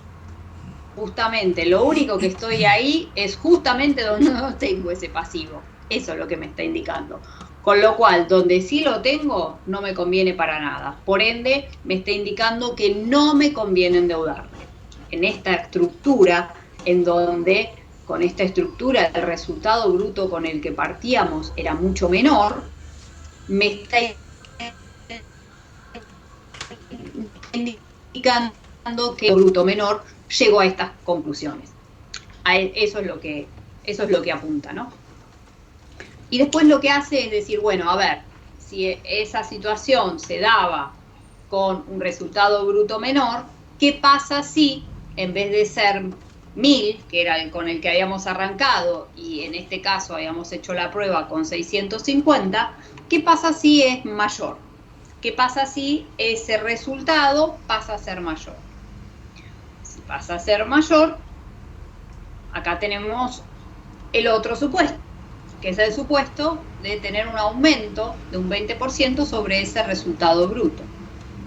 S1: Justamente, lo único que estoy ahí es justamente donde no tengo ese pasivo. Eso es lo que me está indicando. Con lo cual, donde sí lo tengo, no me conviene para nada. Por ende, me está indicando que no me conviene endeudarme. En esta estructura, en donde con esta estructura el resultado bruto con el que partíamos era mucho menor, me está indicando que el bruto menor llegó a estas conclusiones. Eso es lo que apunta, ¿no? Y después lo que hace es decir, bueno, a ver, si esa situación se daba con un resultado bruto menor, ¿qué pasa si en vez de ser 1000, que era con el que habíamos arrancado, y en este caso habíamos hecho la prueba con 650, ¿qué pasa si es mayor? ¿Qué pasa si ese resultado pasa a ser mayor? Si pasa a ser mayor, acá tenemos el otro supuesto, que es el supuesto de tener un aumento de un 20% sobre ese resultado bruto.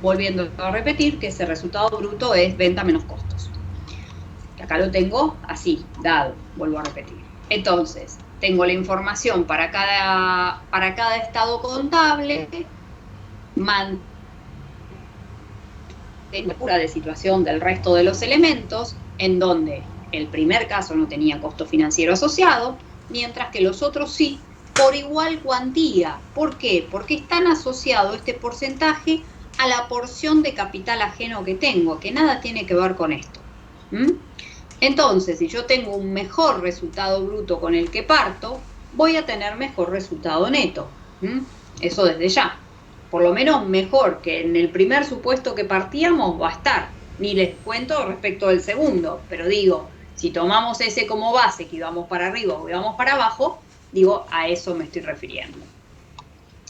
S1: Volviendo a repetir que ese resultado bruto es venta menos costos. Acá lo tengo así, dado, vuelvo a repetir. Entonces, tengo la información para cada estado contable, pura de situación del resto de los elementos, en donde el primer caso no tenía costo financiero asociado, mientras que los otros sí, por igual cuantía. ¿Por qué? Porque están asociados este porcentaje a la porción de capital ajeno que tengo, que nada tiene que ver con esto. Entonces, si yo tengo un mejor resultado bruto con el que parto, voy a tener mejor resultado neto. Eso desde ya. Por lo menos mejor que en el primer supuesto que partíamos va a estar. ni les cuento respecto del segundo, pero digo, si tomamos ese como base, que íbamos para arriba o íbamos para abajo, digo, a eso me estoy refiriendo.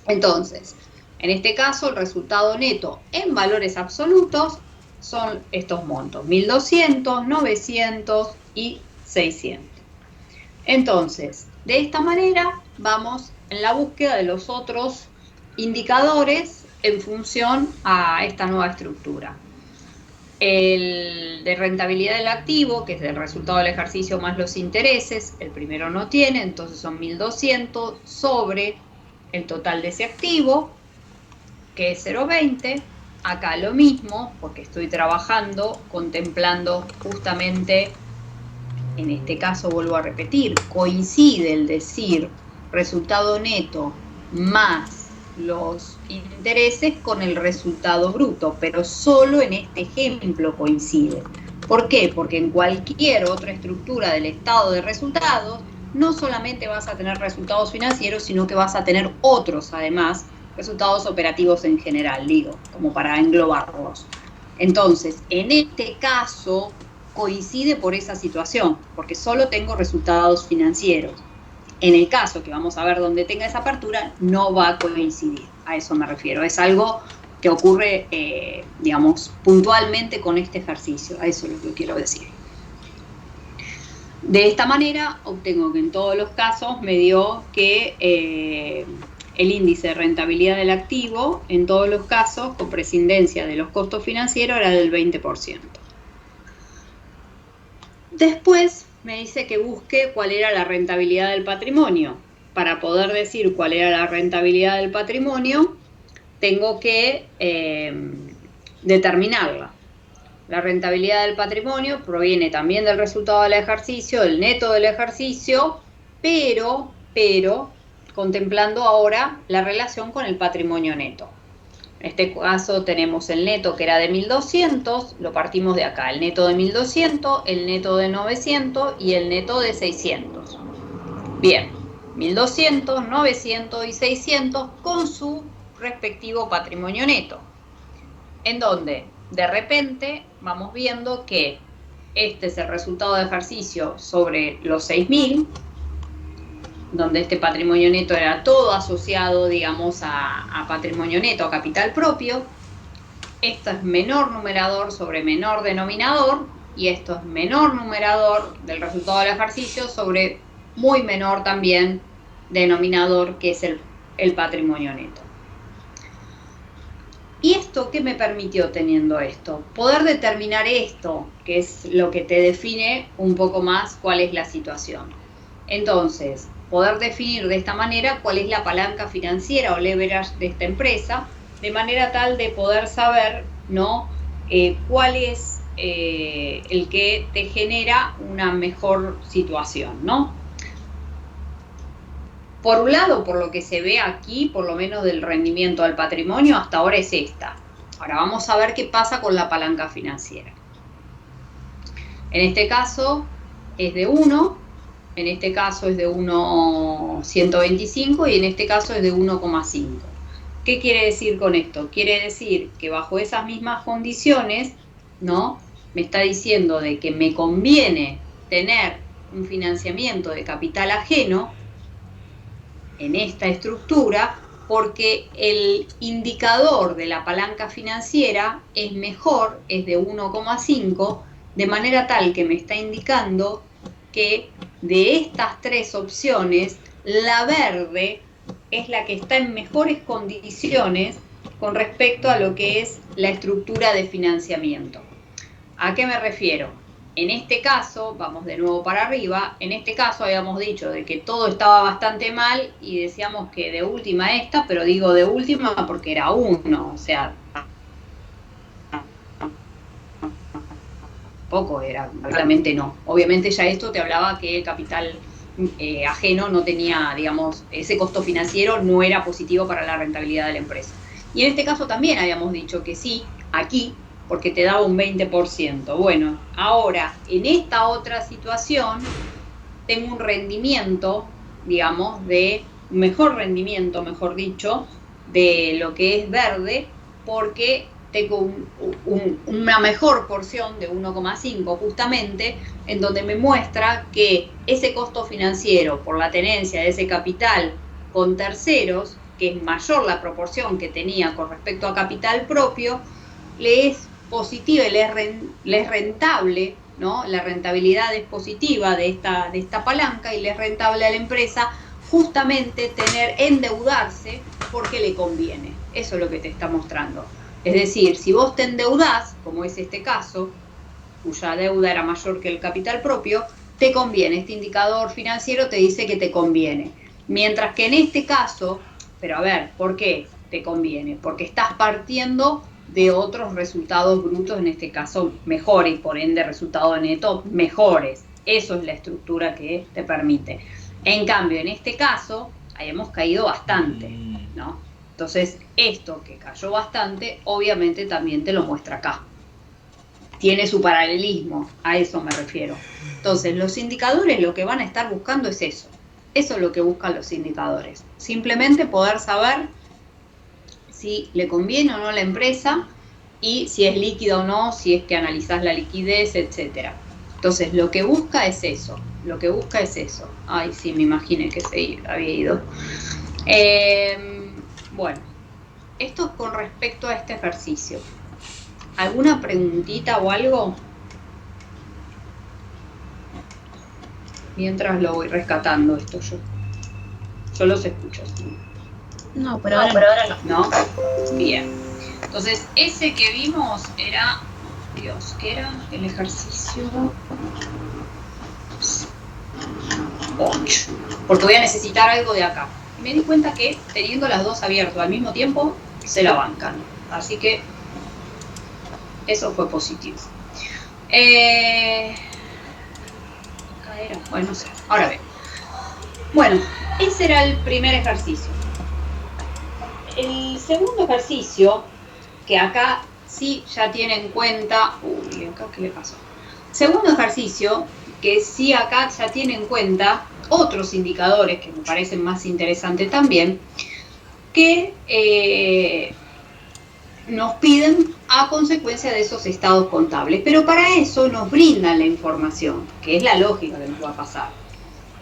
S1: Entonces, en este caso, el resultado neto en valores absolutos son estos montos, 1.200, 900 y 600. Entonces, de esta manera vamos en la búsqueda de los otros indicadores en función a esta nueva estructura. El de rentabilidad del activo, que es el resultado del ejercicio más los intereses, el primero no tiene, entonces son 1.200 sobre el total de ese activo, que es 0,20. Acá lo mismo, porque estoy trabajando, contemplando justamente, en este caso vuelvo a repetir, coincide el decir resultado neto más los intereses con el resultado bruto, pero solo en este ejemplo coincide. ¿Por qué? Porque en cualquier otra estructura del estado de resultados, no solamente vas a tener resultados financieros, sino que vas a tener otros, además, resultados operativos en general, digo, como para englobarlos. Entonces, en este caso, coincide por esa situación, porque solo tengo resultados financieros. En el caso que vamos a ver donde tenga esa apertura, no va a coincidir, a eso me refiero. Es algo que ocurre, digamos, puntualmente con este ejercicio, a eso es lo que quiero decir. De esta manera, obtengo que en todos los casos me dio que el índice de rentabilidad del activo, en todos los casos, con prescindencia de los costos financieros, era del 20%. Después me dice que busque cuál era la rentabilidad del patrimonio. Para poder decir cuál era la rentabilidad del patrimonio, tengo que determinarla. La rentabilidad del patrimonio proviene también del resultado del ejercicio, del neto del ejercicio, pero contemplando ahora la relación con el patrimonio neto. En este caso tenemos el neto que era de 1.200, lo partimos de acá, el neto de 1.200, el neto de 900 y el neto de 600. Bien, 1.200, 900 y 600 con su respectivo patrimonio neto. En donde de repente vamos viendo que este es el resultado de ejercicio sobre los 6.000, donde este patrimonio neto era todo asociado, digamos, a patrimonio neto, a capital propio. Esto es menor numerador sobre menor denominador, y esto es menor numerador del resultado del ejercicio sobre muy menor también denominador, que es el patrimonio neto. ¿Y esto qué me permitió teniendo esto? Poder determinar esto, que es lo que te define un poco más cuál es la situación. Entonces, poder definir de esta manera cuál es la palanca financiera o leverage de esta empresa, de manera tal de poder saber, ¿no?, cuál es el que te genera una mejor situación, ¿no? Por un lado, por lo que se ve aquí, por lo menos del rendimiento del patrimonio, hasta ahora es esta. Ahora vamos a ver qué pasa con la palanca financiera. En este caso es de 1, en este caso es de 1.125 y en este caso es de 1,5. ¿Qué quiere decir con esto? Quiere decir que bajo esas mismas condiciones, ¿no?, me está diciendo de que me conviene tener un financiamiento de capital ajeno en esta estructura, porque el indicador de la palanca financiera es mejor, es de 1,5, de manera tal que me está indicando que de estas tres opciones, la verde es la que está en mejores condiciones con respecto a lo que es la estructura de financiamiento. ¿A qué me refiero? En este caso, vamos de nuevo para arriba, en este caso habíamos dicho de que todo estaba bastante mal y decíamos que de última esta, pero digo de última porque era 1, o sea, poco era, realmente no. Obviamente ya esto te hablaba que el capital ajeno no tenía, digamos, ese costo financiero no era positivo para la rentabilidad de la empresa. Y en este caso también habíamos dicho que sí, aquí, porque te daba un 20%. Bueno, ahora, en esta otra situación, tengo un rendimiento, digamos, de mejor rendimiento, mejor dicho, de lo que es verde, porque tengo una mejor porción de 1,5 justamente, en donde me muestra que ese costo financiero por la tenencia de ese capital con terceros, que es mayor la proporción que tenía con respecto a capital propio, le es positiva y le es rentable, ¿no? La rentabilidad es positiva de esta palanca y le es rentable a la empresa justamente endeudarse porque le conviene. Eso es lo que te está mostrando. Es decir, si vos te endeudás, como es este caso, cuya deuda era mayor que el capital propio, te conviene. Este indicador financiero te dice que te conviene. Mientras que en este caso, pero a ver, ¿por qué te conviene? Porque estás partiendo de otros resultados brutos, en este caso mejores, y por ende resultados netos mejores. Eso es la estructura que te permite. En cambio, en este caso, ahí hemos caído bastante, ¿no? Entonces, esto que cayó bastante, obviamente también te lo muestra acá. Tiene su paralelismo, a eso me refiero. Entonces, los indicadores lo que van a estar buscando es eso. Eso es lo que buscan los indicadores. Simplemente poder saber si le conviene o no a la empresa y si es líquida o no, si es que analizás la liquidez, etc. Entonces, lo que busca es eso. Lo que busca es eso. Ay, sí, me imaginé que se había ido. Bueno, esto es con respecto a este ejercicio. ¿Alguna preguntita o algo? Mientras lo voy rescatando esto yo. Yo los escucho.
S3: No, por ahora no.
S1: ¿No? Bien. Entonces, ese que vimos era... Dios, ¿qué era? El ejercicio 8. Porque voy a necesitar algo de acá. Y me di cuenta que teniendo las dos abiertas al mismo tiempo, se la bancan. Así que eso fue positivo. Bueno, no sé. Ahora ve. Bueno, ese era el primer ejercicio. El segundo ejercicio, que acá sí ya tiene en cuenta... Uy, acá ¿qué le pasó? Segundo ejercicio, que sí acá ya tiene en cuenta otros indicadores que me parecen más interesantes también, que nos piden a consecuencia de esos estados contables. Pero para eso nos brindan la información, que es la lógica que nos va a pasar.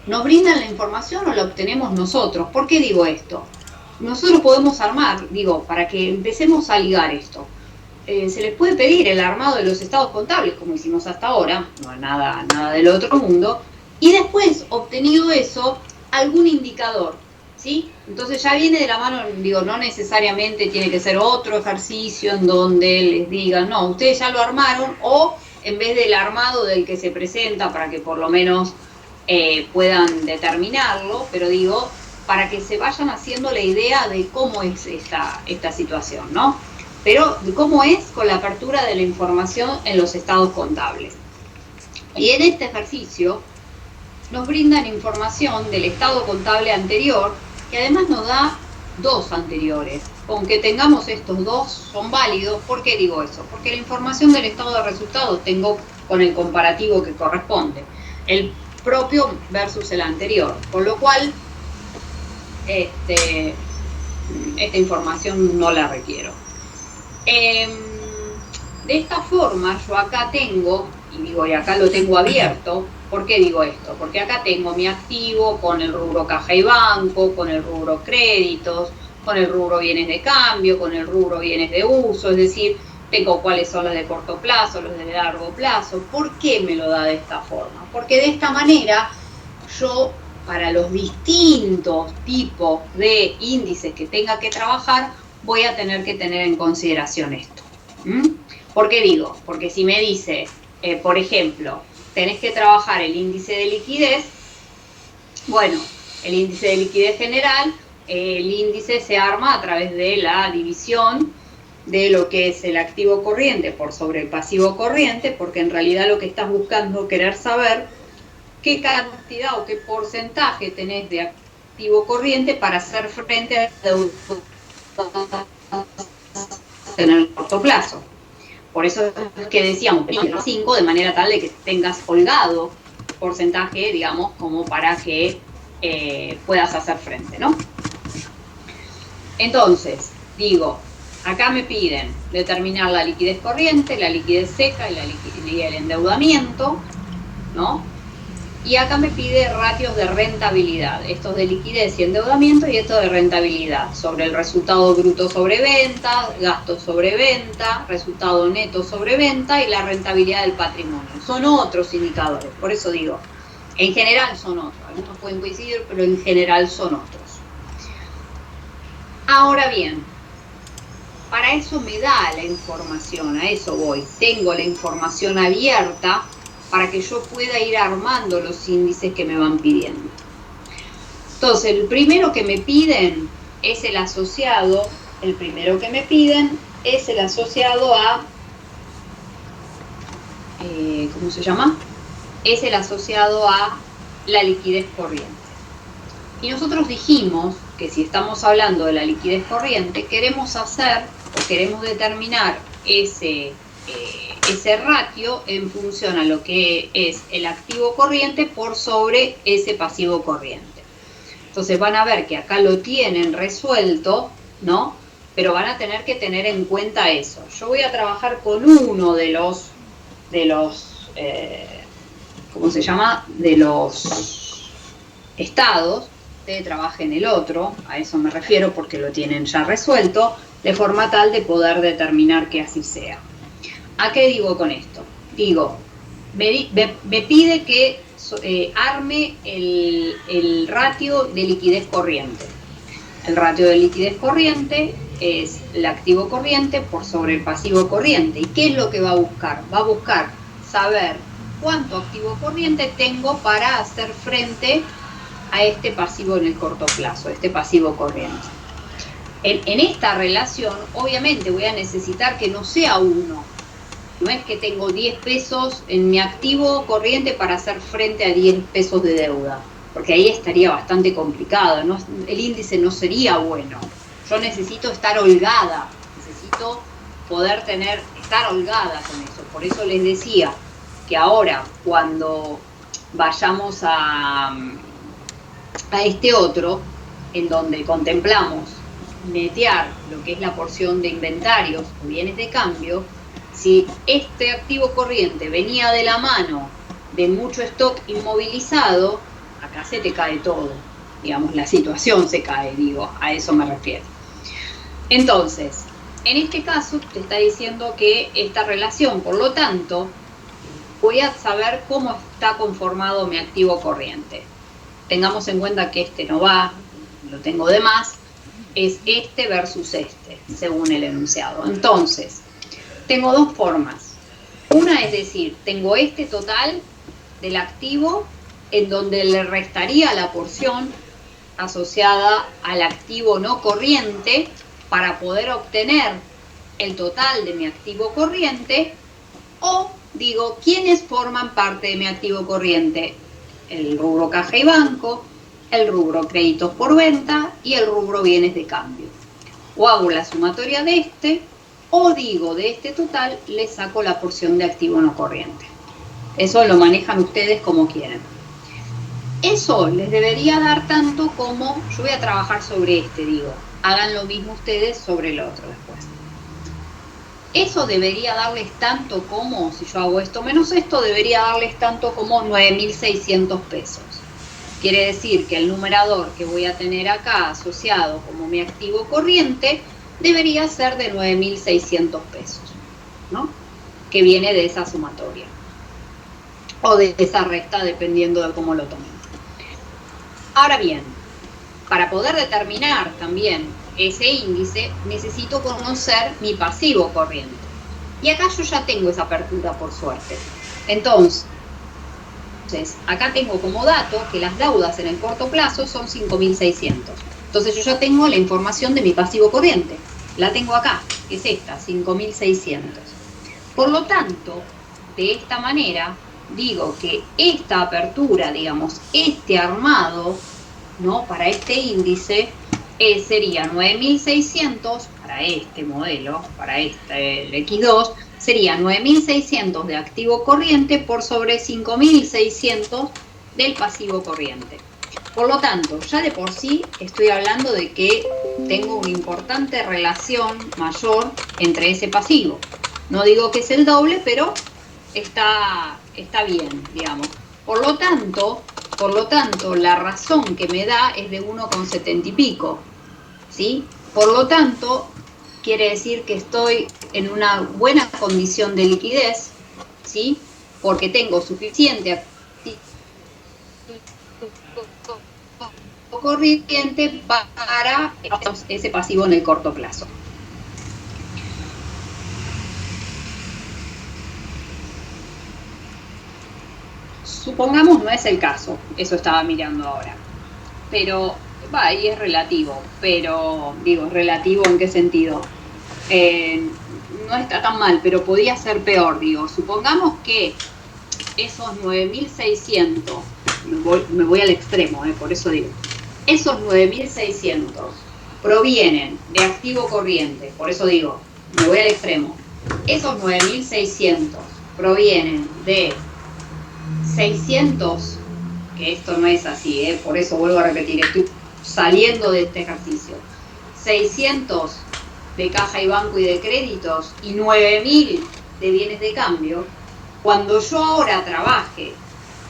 S1: Nos brindan la información o la obtenemos nosotros. ¿Por qué digo esto? Nosotros podemos armar, para que empecemos a ligar esto. Se les puede pedir el armado de los estados contables, como hicimos hasta ahora, no nada del otro mundo, y después, obtenido eso, algún indicador, ¿sí? Entonces ya viene de la mano, no necesariamente tiene que ser otro ejercicio en donde les digan, no, ustedes ya lo armaron, o en vez del armado del que se presenta, para que por lo menos puedan determinarlo, pero para que se vayan haciendo la idea de cómo es esta situación, ¿no? Pero cómo es con la apertura de la información en los estados contables. Y en este ejercicio nos brindan información del estado contable anterior, que además nos da dos anteriores. Aunque tengamos estos dos, son válidos. ¿Por qué digo eso? Porque la información del estado de resultados tengo con el comparativo que corresponde, el propio versus el anterior, con lo cual esta información no la requiero. De esta forma yo acá tengo, y acá lo tengo abierto. ¿Por qué digo esto? Porque acá tengo mi activo con el rubro caja y banco, con el rubro créditos, con el rubro bienes de cambio, con el rubro bienes de uso, es decir, tengo cuáles son los de corto plazo, los de largo plazo. ¿Por qué me lo da de esta forma? Porque de esta manera yo, para los distintos tipos de índices que tenga que trabajar, voy a tener que tener en consideración esto. ¿Por qué digo? Porque si me dice, por ejemplo, tenés que trabajar el índice de liquidez, bueno, el índice de liquidez general, el índice se arma a través de la división de lo que es el activo corriente por sobre el pasivo corriente, porque en realidad lo que estás buscando, querer saber qué cantidad o qué porcentaje tenés de activo corriente para hacer frente a en el corto plazo. Por eso es que decíamos 5, de manera tal de que tengas holgado porcentaje, como para que puedas hacer frente, ¿no? Entonces, acá me piden determinar la liquidez corriente, la liquidez seca y el endeudamiento, ¿no? Y acá me pide ratios de rentabilidad, estos de liquidez y endeudamiento y estos de rentabilidad, sobre el resultado bruto sobre venta, gasto sobre venta, resultado neto sobre venta y la rentabilidad del patrimonio. Son otros indicadores, por eso digo, en general son otros, algunos pueden coincidir, pero en general son otros. Ahora bien, para eso me da la información, a eso voy, tengo la información abierta para que yo pueda ir armando los índices que me van pidiendo. Entonces, el primero que me piden es el asociado, a, ¿cómo se llama? Es el asociado a la liquidez corriente. Y nosotros dijimos que si estamos hablando de la liquidez corriente, queremos hacer o queremos determinar ese ratio en función a lo que es el activo corriente por sobre ese pasivo corriente. Entonces van a ver que acá lo tienen resuelto, ¿no? Pero van a tener que tener en cuenta eso. Yo voy a trabajar con uno de los ¿cómo se llama? De los estados. Ustedes trabajen el otro, a eso me refiero porque lo tienen ya resuelto, de forma tal de poder determinar que así sea. ¿A qué digo con esto? Digo, me pide que arme el ratio de liquidez corriente. El ratio de liquidez corriente es el activo corriente por sobre el pasivo corriente. ¿Y qué es lo que va a buscar? Va a buscar saber cuánto activo corriente tengo para hacer frente a este pasivo en el corto plazo, este pasivo corriente. En esta relación, obviamente voy a necesitar que no sea 1. No es que tengo 10 pesos en mi activo corriente para hacer frente a 10 pesos de deuda, porque ahí estaría bastante complicado, ¿no? El índice no sería bueno. Yo necesito estar holgada, necesito poder estar holgada con eso. Por eso les decía que ahora, cuando vayamos a este otro, en donde contemplamos netear lo que es la porción de inventarios o bienes de cambio, si este activo corriente venía de la mano de mucho stock inmovilizado, acá se te cae todo, digamos, la situación se cae, digo, a eso me refiero. Entonces, en este caso te está diciendo que esta relación, por lo tanto, voy a saber cómo está conformado mi activo corriente. Tengamos en cuenta que este no va, lo tengo de más, es este versus este, según el enunciado. Entonces, tengo dos formas. Una es decir, tengo este total del activo en donde le restaría la porción asociada al activo no corriente para poder obtener el total de mi activo corriente, o digo, ¿quiénes forman parte de mi activo corriente? El rubro caja y banco, el rubro créditos por venta y el rubro bienes de cambio. O hago la sumatoria de este, o digo, de este total le saco la porción de activo no corriente. Eso lo manejan ustedes como quieran. Eso les debería dar tanto como, yo voy a trabajar sobre este, digo, hagan lo mismo ustedes sobre el otro después. Eso debería darles tanto como, si yo hago esto menos esto, debería darles tanto como 9.600 pesos. Quiere decir que el numerador que voy a tener acá asociado como mi activo corriente debería ser de 9.600 pesos, ¿no? Que viene de esa sumatoria. O de esa resta, dependiendo de cómo lo tomen. Ahora bien, para poder determinar también ese índice, necesito conocer mi pasivo corriente. Y acá yo ya tengo esa apertura, por suerte. Entonces, acá tengo como dato que las deudas en el corto plazo son 5.600. Entonces yo ya tengo la información de mi pasivo corriente. La tengo acá, que es esta, 5.600. Por lo tanto, de esta manera, digo que esta apertura, digamos, este armado, ¿no? Para este índice, sería 9.600 para este modelo, para el X2, sería 9.600 de activo corriente por sobre 5.600 del pasivo corriente. Por lo tanto, ya de por sí estoy hablando de que tengo una importante relación mayor entre ese pasivo. No digo que es el doble, pero está bien, digamos. Por lo tanto, la razón que me da es de 1,70 y pico, ¿sí? Por lo tanto, quiere decir que estoy en una buena condición de liquidez, ¿sí? Porque tengo suficiente activo corriente para ese pasivo en el corto plazo. Supongamos no es el caso, eso estaba mirando ahora, pero ahí es relativo, pero digo, ¿relativo en qué sentido? No está tan mal, pero podía ser peor, digo, supongamos que esos 9.600, me voy al extremo, por eso digo, esos 9.600 provienen de activo corriente, por eso digo, me voy al extremo, esos 9.600 provienen de 600, que esto no es así, por eso vuelvo a repetir, estoy saliendo de este ejercicio, 600 de caja y banco y de créditos y 9.000 de bienes de cambio. Cuando yo ahora trabaje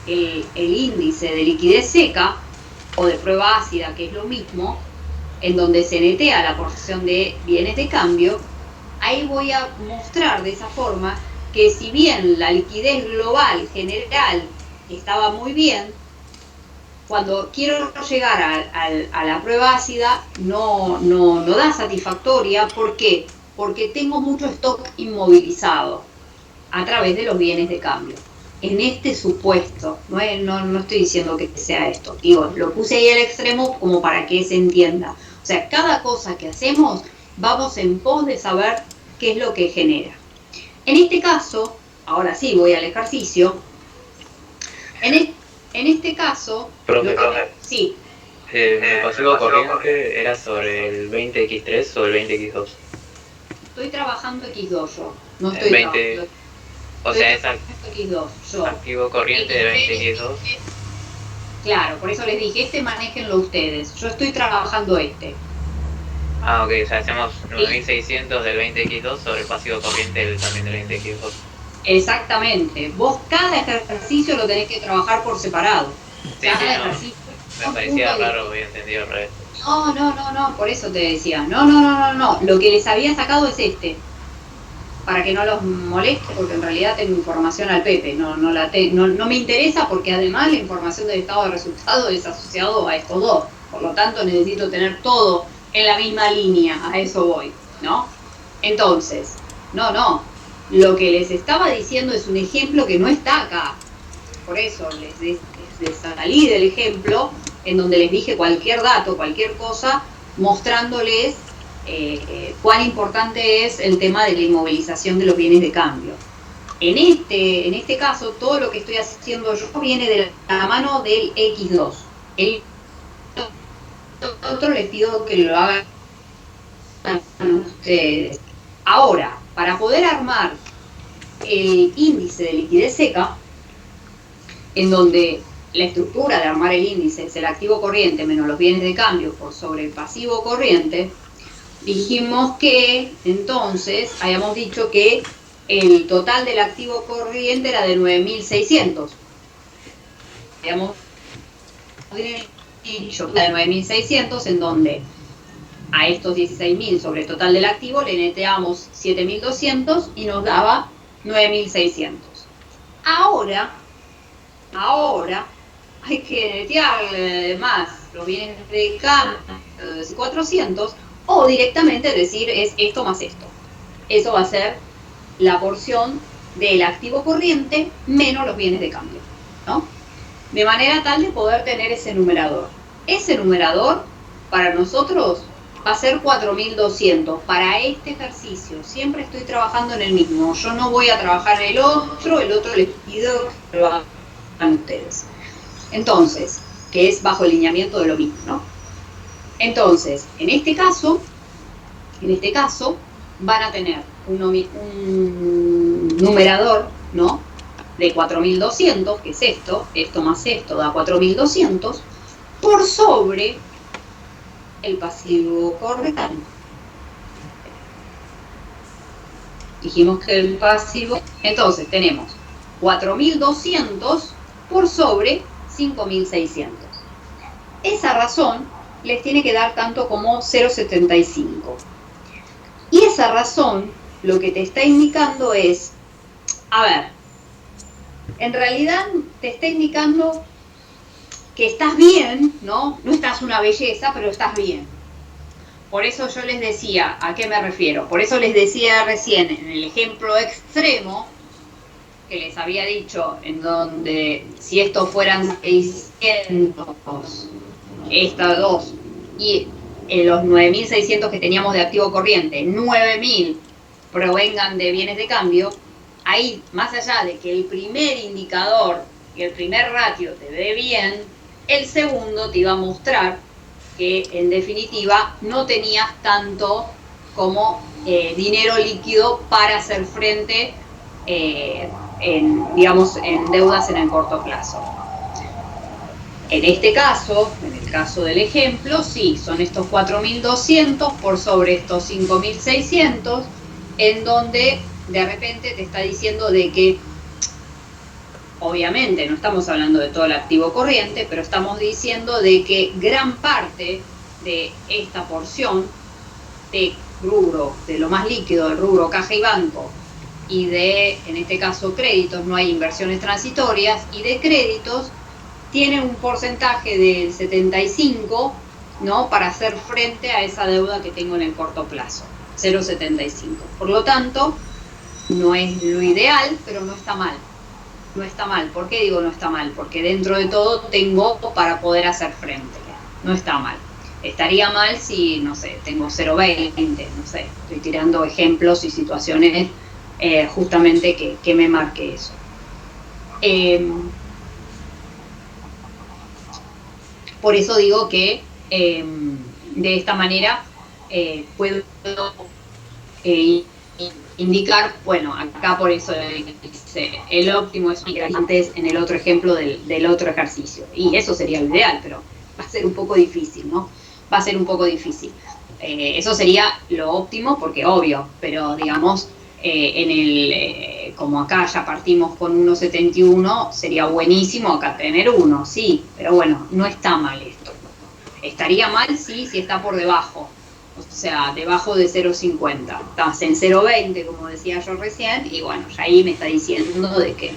S1: el índice de liquidez seca o de prueba ácida, que es lo mismo, en donde se netea la porción de bienes de cambio, ahí voy a mostrar de esa forma que si bien la liquidez global general estaba muy bien, cuando quiero llegar a la prueba ácida no da satisfactoria. ¿Por qué? Porque tengo mucho stock inmovilizado a través de los bienes de cambio. En este supuesto, no estoy diciendo que sea esto, digo, lo puse ahí al extremo como para que se entienda. O sea, cada cosa que hacemos vamos en pos de saber qué es lo que genera. En este caso, ahora sí voy al ejercicio, en este caso...
S2: Profe,
S1: sí.
S2: mi pasivo corriente era sobre el 20x3 o el 20x2.
S1: Estoy trabajando X2 yo, no estoy
S2: 20,
S1: trabajando.
S2: o sea, es
S1: X2 yo.
S2: activo corriente de 20x2.
S1: Claro, por eso les dije, manéjenlo ustedes. Yo estoy trabajando este.
S2: Ah, ok, o sea, hacemos 9.600 del 20x2 sobre el pasivo corriente también del 20x2.
S1: Exactamente. Vos cada ejercicio lo tenés que trabajar por separado.
S2: Sí,
S1: cada
S2: sí, no.
S1: ejercicio.
S2: Me parecía raro, había entendido al revés.
S1: No, por eso te decía. No. Lo que les había sacado es este. Para que no los moleste, porque en realidad tengo información al Pepe. No me interesa porque además la información del estado de resultado es asociado a estos dos. Por lo tanto, necesito tener todo en la misma línea. A eso voy, ¿no? Entonces, no. Lo que les estaba diciendo es un ejemplo que no está acá. Por eso les salí del ejemplo en donde les dije cualquier dato, cualquier cosa, mostrándoles cuán importante es el tema de la inmovilización de los bienes de cambio. En este caso, todo lo que estoy haciendo yo viene de la mano del X2. El otro les pido que lo hagan ustedes. Ahora, para poder armar el índice de liquidez seca, en donde la estructura de armar el índice es el activo corriente menos los bienes de cambio por sobre el pasivo corriente, dijimos que entonces habíamos dicho que el total del activo corriente era de 9.600. Habíamos dicho de 9.600, en donde a estos 16.000 sobre el total del activo le neteamos 7.200 y nos daba 9.600. Ahora hay que netear más los bienes de cambio de 400 o directamente decir es esto más esto. Eso va a ser la porción del activo corriente menos los bienes de cambio, ¿no? De manera tal de poder tener ese numerador. Ese numerador para nosotros va a ser 4.200 para este ejercicio. Siempre estoy trabajando en el mismo. Yo no voy a trabajar en el otro les pido que lo hagan ustedes. Entonces, que es bajo el lineamiento de lo mismo, ¿no? Entonces, en este caso, van a tener un numerador, ¿no? De 4.200, que es esto más esto da 4.200, por sobre el pasivo corriente. Dijimos que el pasivo, entonces tenemos 4.200 por sobre 5.600. Esa razón les tiene que dar tanto como 0,75. Y esa razón lo que te está indicando es, a ver, en realidad te está indicando que estás bien, ¿no? No estás una belleza, pero estás bien. Por eso yo les decía, ¿a qué me refiero? Por eso les decía recién, en el ejemplo extremo, que les había dicho, en donde si estos fueran 600, estas dos, y en los 9.600 que teníamos de activo corriente, 9.000 provengan de bienes de cambio, ahí, más allá de que el primer indicador y el primer ratio te dé bien, el segundo te iba a mostrar que en definitiva no tenías tanto como dinero líquido para hacer frente en deudas en el corto plazo. En este caso, en el caso del ejemplo, sí, son estos 4.200 por sobre estos 5.600, en donde de repente te está diciendo de que, obviamente no estamos hablando de todo el activo corriente, pero estamos diciendo de que gran parte de esta porción de rubro, de lo más líquido, del rubro caja y banco, y de, en este caso, créditos, no hay inversiones transitorias, y de créditos tienen un porcentaje del 75, ¿no?, para hacer frente a esa deuda que tengo en el corto plazo, 0,75. Por lo tanto, no es lo ideal, pero no está mal. No está mal. ¿Por qué digo no está mal? Porque dentro de todo tengo para poder hacer frente. No está mal. Estaría mal si, no sé, tengo 0,20, no sé, estoy tirando ejemplos y situaciones justamente que me marque eso. Por eso digo que de esta manera puedo indicar, bueno, acá por eso el óptimo es antes en el otro ejemplo del otro ejercicio. Y eso sería lo ideal, pero va a ser un poco difícil, ¿no? Va a ser un poco difícil. Eso sería lo óptimo, porque obvio, pero digamos, como acá ya partimos con 1,71, sería buenísimo acá tener 1, sí, pero bueno, no está mal esto. Estaría mal, sí, si está por debajo, o sea, debajo de 0,50. Estás en 0,20, como decía yo recién, y bueno, ya ahí me está diciendo de que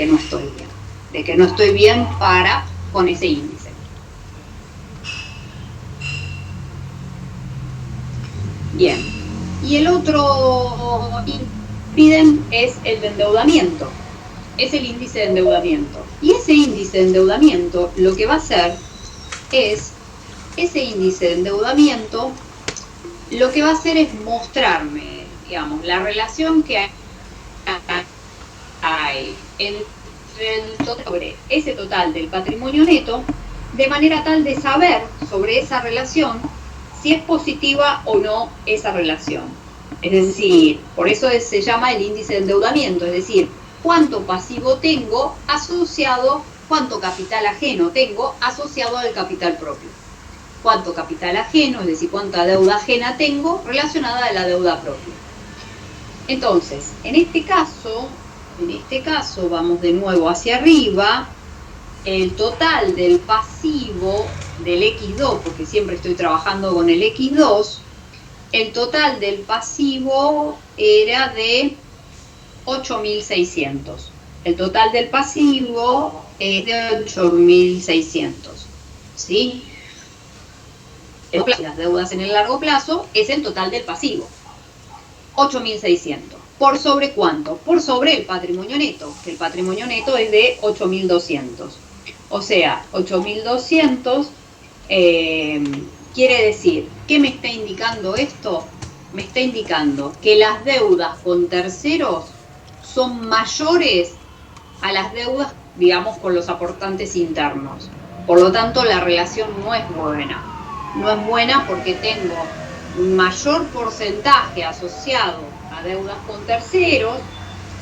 S1: no estoy bien, de que no estoy bien con ese índice. Bien, y el otro piden es el de endeudamiento, es el índice de endeudamiento. Y ese índice de endeudamiento lo que va a hacer es, ese índice de endeudamiento lo que va a hacer es mostrarme, digamos, la relación que hay entre ese total del patrimonio neto, de manera tal de saber sobre esa relación si es positiva o no esa relación. Es decir, por eso se llama el índice de endeudamiento, es decir, cuánto pasivo tengo asociado, cuánto capital ajeno tengo asociado al capital propio. Cuánto capital ajeno, es decir, cuánta deuda ajena tengo relacionada a la deuda propia. Entonces, en este caso vamos de nuevo hacia arriba, el total del pasivo del X2, porque siempre estoy trabajando con el X2, el total del pasivo era de 8.600. El total del pasivo es de 8.600, ¿sí? Las deudas en el largo plazo es el total del pasivo, 8.600. ¿Por sobre cuánto? Por sobre el patrimonio neto, que el patrimonio neto es de 8.200. O sea, 8.200 quiere decir, ¿qué me está indicando esto? Me está indicando que las deudas con terceros son mayores a las deudas, digamos, con los aportantes internos. Por lo tanto, la relación no es buena. No es buena porque tengo un mayor porcentaje asociado a deudas con terceros,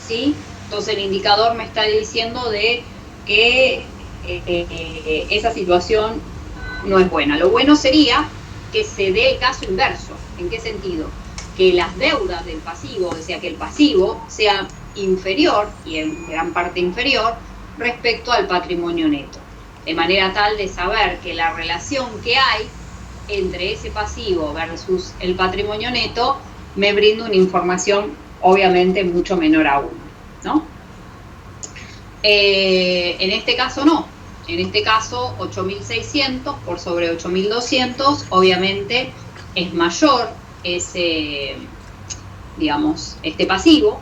S1: ¿sí? Entonces el indicador me está diciendo de que esa situación no es buena. Lo bueno sería que se dé el caso inverso. ¿En qué sentido? Que las deudas del pasivo, o sea, que el pasivo sea inferior, y en gran parte inferior, respecto al patrimonio neto. De manera tal de saber que la relación que hay entre ese pasivo versus el patrimonio neto me brinda una información obviamente mucho menor a 1, ¿no? En este caso no. En este caso 8.600 por sobre 8.200 obviamente es mayor ese, digamos, este pasivo.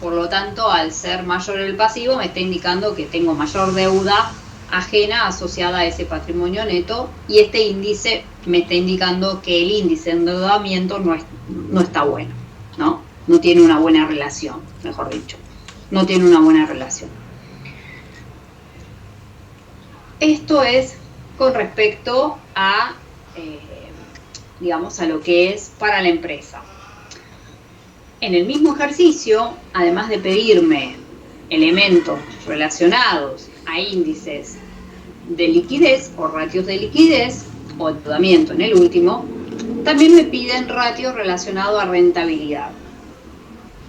S1: Por lo tanto, al ser mayor el pasivo, me está indicando que tengo mayor deuda ajena asociada a ese patrimonio neto, y este índice me está indicando que el índice de endeudamiento no está bueno, ¿no? No tiene una buena relación, mejor dicho. No tiene una buena relación. Esto es con respecto a, digamos, a lo que es para la empresa. En el mismo ejercicio, además de pedirme elementos relacionados a índices de liquidez o ratios de liquidez o endeudamiento en el último, también me piden ratios relacionados a rentabilidad.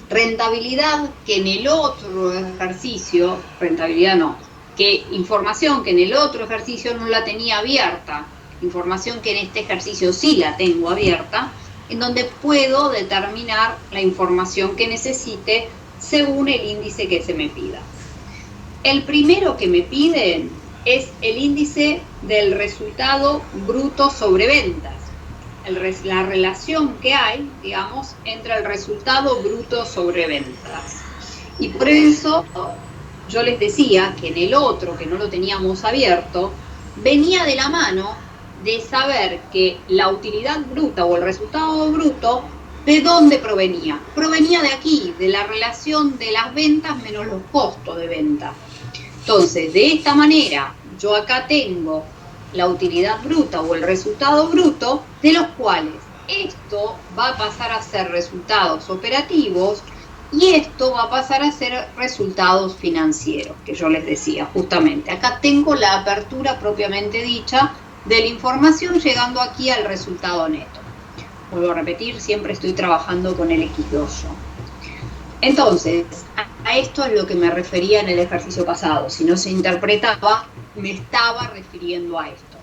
S1: Rentabilidad que en el otro ejercicio, rentabilidad no, que información que en el otro ejercicio no la tenía abierta, información que en este ejercicio sí la tengo abierta, en donde puedo determinar la información que necesite según el índice que se me pida. El primero que me piden es el índice del resultado bruto sobre ventas, la relación que hay, digamos, entre el resultado bruto sobre ventas. Y por eso yo les decía que en el otro, que no lo teníamos abierto, venía de la mano de saber que la utilidad bruta o el resultado bruto, ¿de dónde provenía? Provenía de aquí, de la relación de las ventas menos los costos de venta. Entonces, de esta manera, yo acá tengo la utilidad bruta o el resultado bruto, de los cuales esto va a pasar a ser resultados operativos y esto va a pasar a ser resultados financieros, que yo les decía justamente. Acá tengo la apertura propiamente dicha de la información llegando aquí al resultado neto. Vuelvo a repetir, siempre estoy trabajando con el X2 yo. Entonces, a esto es lo que me refería en el ejercicio pasado. Si no se interpretaba, me estaba refiriendo a esto.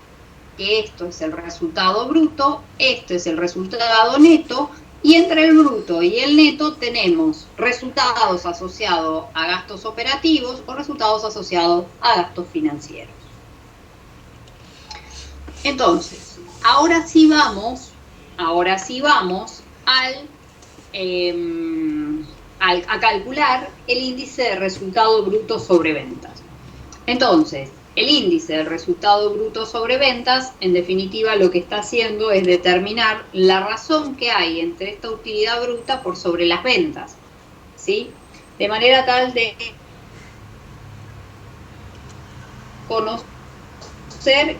S1: Que esto es el resultado bruto, esto es el resultado neto, y entre el bruto y el neto tenemos resultados asociados a gastos operativos o resultados asociados a gastos financieros. Entonces, ahora sí vamos a calcular el índice de resultado bruto sobre ventas. Entonces, el índice de resultado bruto sobre ventas, en definitiva, lo que está haciendo es determinar la razón que hay entre esta utilidad bruta por sobre las ventas, ¿sí? De manera tal de conocer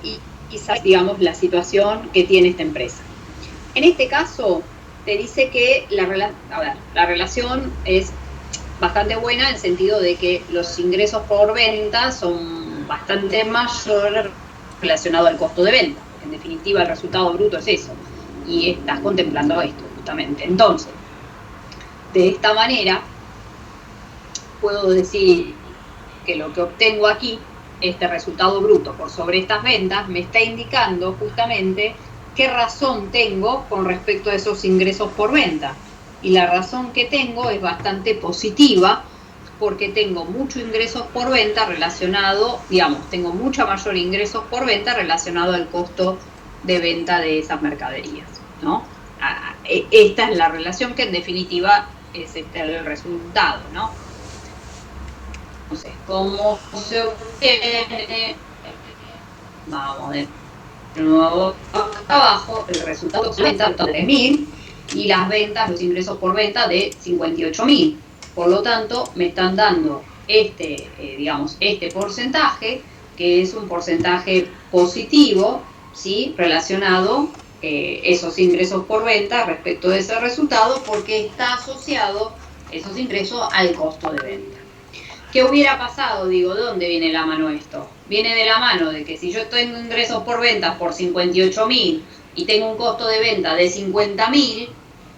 S1: y saber, digamos, la situación que tiene esta empresa. En este caso, te dice que la relación es bastante buena en el sentido de que los ingresos por venta son bastante mayores relacionados al costo de venta. En definitiva, el resultado bruto es eso. Y estás contemplando esto, justamente. Entonces, de esta manera, puedo decir que lo que obtengo aquí, este resultado bruto por sobre estas ventas, me está indicando justamente qué razón tengo con respecto a esos ingresos por venta. Y la razón que tengo es bastante positiva, porque tengo muchos ingresos por venta relacionado, digamos, tengo mucha mayor ingresos por venta relacionado al costo de venta de esas mercaderías, ¿no? Esta es la relación que en definitiva es el resultado, ¿no? Entonces, ¿cómo se obtiene? Vamos de nuevo abajo, el resultado de venta de 3.000 y las ventas, los ingresos por venta de 58.000. Por lo tanto, me están dando este porcentaje, que es un porcentaje positivo, ¿sí? Relacionado esos ingresos por venta respecto de ese resultado, porque está asociado esos ingresos al costo de venta. ¿Qué hubiera pasado? Digo, ¿de dónde viene la mano esto? Viene de la mano de que si yo tengo ingresos por ventas por 58.000 y tengo un costo de venta de 50.000,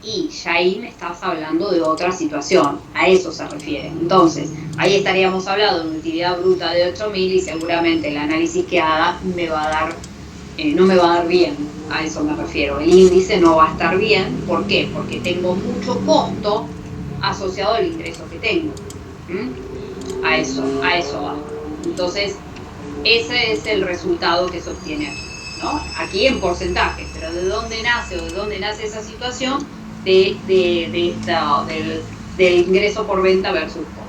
S1: y ya ahí me estás hablando de otra situación, a eso se refiere. Entonces, ahí estaríamos hablando de una utilidad bruta de 8.000 y seguramente el análisis que haga me va a dar, no me va a dar bien, a eso me refiero. El índice no va a estar bien, ¿por qué? Porque tengo mucho costo asociado al ingreso que tengo. A eso va. Entonces, ese es el resultado que se obtiene aquí, ¿no? Aquí en porcentaje, pero ¿de dónde nace o de dónde nace esa situación? Del ingreso por venta versus costo.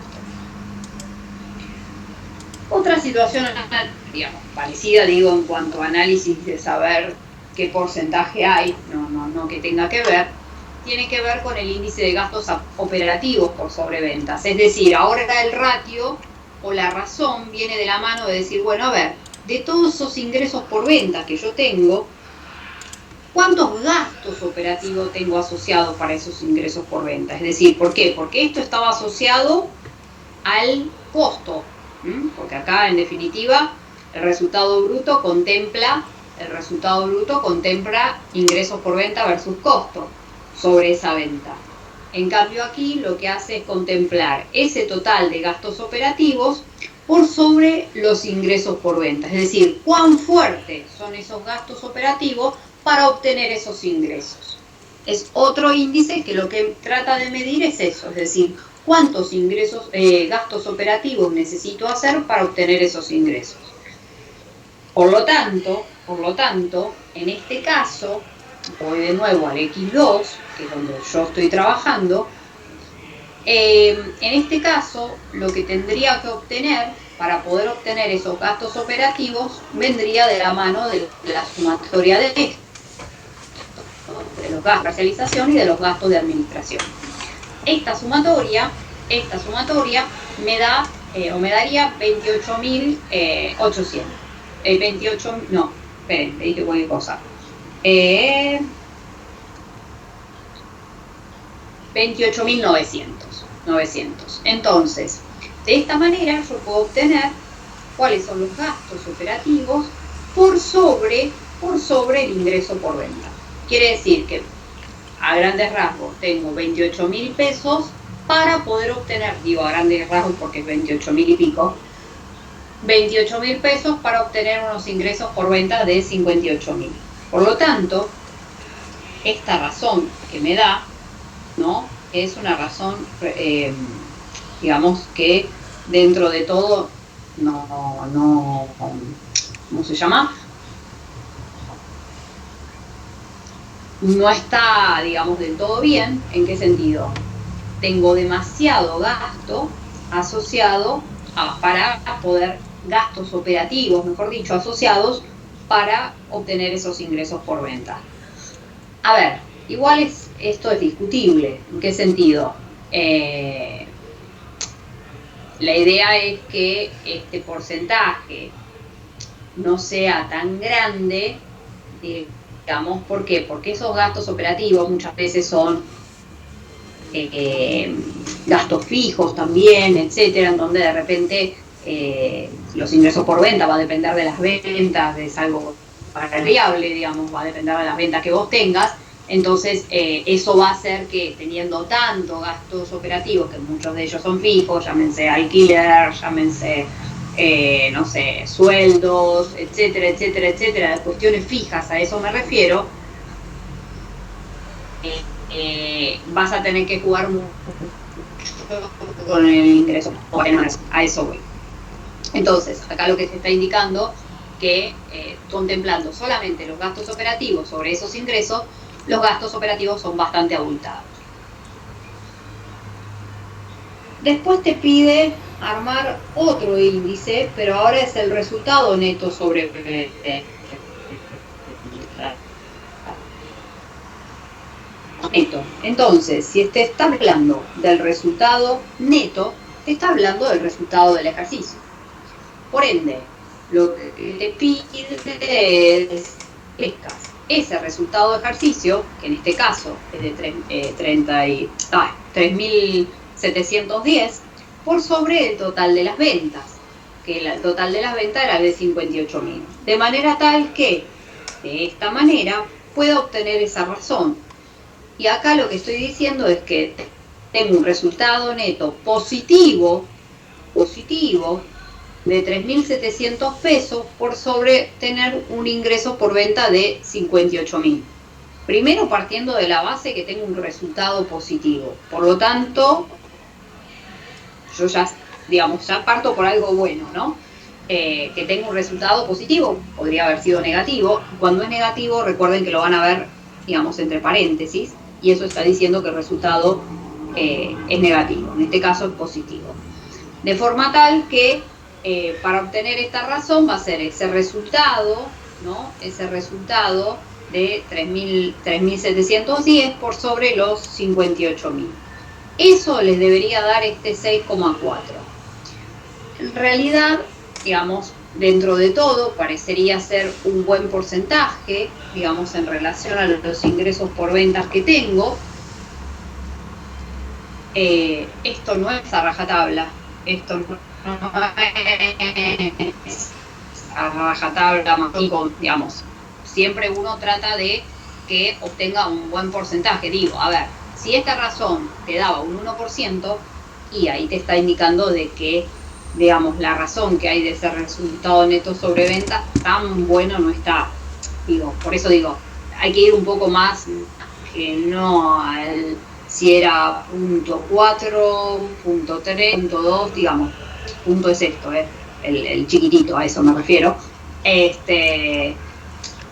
S1: Otra situación, digamos, parecida, digo, en cuanto a análisis de saber qué porcentaje hay, no que tenga que ver, tiene que ver con el índice de gastos operativos por sobreventas. Es decir, ahora el ratio o la razón viene de la mano de decir, bueno, a ver, de todos esos ingresos por venta que yo tengo, ¿cuántos gastos operativos tengo asociados para esos ingresos por venta? Es decir, ¿por qué? Porque esto estaba asociado al costo, porque acá, en definitiva, el resultado bruto contempla ingresos por venta versus costo sobre esa venta. En cambio, aquí lo que hace es contemplar ese total de gastos operativos por sobre los ingresos por venta. Es decir, cuán fuertes son esos gastos operativos para obtener esos ingresos. Es otro índice que lo que trata de medir es eso, es decir, cuántos gastos operativos necesito hacer para obtener esos ingresos. Por lo tanto, en este caso, voy de nuevo al X2, que es donde yo estoy trabajando. En este caso, lo que tendría que obtener para poder obtener esos gastos operativos vendría de la mano de la sumatoria de esto, de los gastos de comercialización y de los gastos de administración. Esta sumatoria me da o me daría 28.800. 28.900. Entonces, de esta manera yo puedo obtener cuáles son los gastos operativos por sobre el ingreso por venta. Quiere decir que a grandes rasgos tengo 28.000 pesos para poder obtener, digo a grandes rasgos porque es 28.000 y pico, 28.000 pesos para obtener unos ingresos por venta de 58.000. Por lo tanto, esta razón que me da, ¿no? Es una razón, digamos que dentro de todo ¿cómo se llama? No está, digamos, del todo bien. ¿En qué sentido? Tengo demasiado gasto asociado para poder, gastos operativos, mejor dicho, asociados para obtener esos ingresos por venta. A ver, igual esto es discutible. ¿En qué sentido? La idea es que este porcentaje no sea tan grande, digamos, ¿por qué? Porque esos gastos operativos muchas veces son gastos fijos también, etcétera, en donde de repente los ingresos por venta va a depender de las ventas, es algo variable, digamos, va a depender de las ventas que vos tengas. Entonces, eso va a hacer que teniendo tantos gastos operativos, que muchos de ellos son fijos, llámense alquiler, llámense, no sé, sueldos, etcétera, etcétera, etcétera, cuestiones fijas, a eso me refiero, vas a tener que jugar mucho con el ingreso, a eso voy. Entonces, acá lo que se está indicando que contemplando solamente los gastos operativos sobre esos ingresos, los gastos operativos son bastante abultados. Después te pide armar otro índice, pero ahora es el resultado neto sobre neto. Entonces, si te está hablando del resultado neto, te está hablando del resultado del ejercicio. Por ende, lo que te pide es ese resultado de ejercicio, que en este caso es de 3.710, por sobre el total de las ventas, que el total de las ventas era de 58.000. De manera tal que, de esta manera, pueda obtener esa razón. Y acá lo que estoy diciendo es que tengo un resultado neto positivo de 3.700 pesos por sobre tener un ingreso por venta de 58.000. Primero partiendo de la base que tengo un resultado positivo. Por lo tanto, yo ya, digamos, ya parto por algo bueno, ¿no? Que tengo un resultado positivo, podría haber sido negativo. Cuando es negativo, recuerden que lo van a ver, digamos, entre paréntesis, y eso está diciendo que el resultado es negativo. En este caso es positivo. De forma tal que para obtener esta razón va a ser ese resultado, ¿no? Ese resultado de 3.710 por sobre los 58.000. Eso les debería dar este 6,4. En realidad, digamos, dentro de todo parecería ser un buen porcentaje, digamos, en relación a los ingresos por ventas que tengo. Esto no es a rajatabla, esto no es a rajatabla, digamos, siempre uno trata de que obtenga un buen porcentaje. Digo, a ver, si esta razón te daba un 1%, y ahí te está indicando de que, digamos, la razón que hay de ese resultado neto sobre venta tan bueno no está. Digo, por eso digo, hay que ir un poco más, que no al, si era punto 4, punto 3, punto 2, digamos, punto es esto, el chiquitito, a eso me refiero.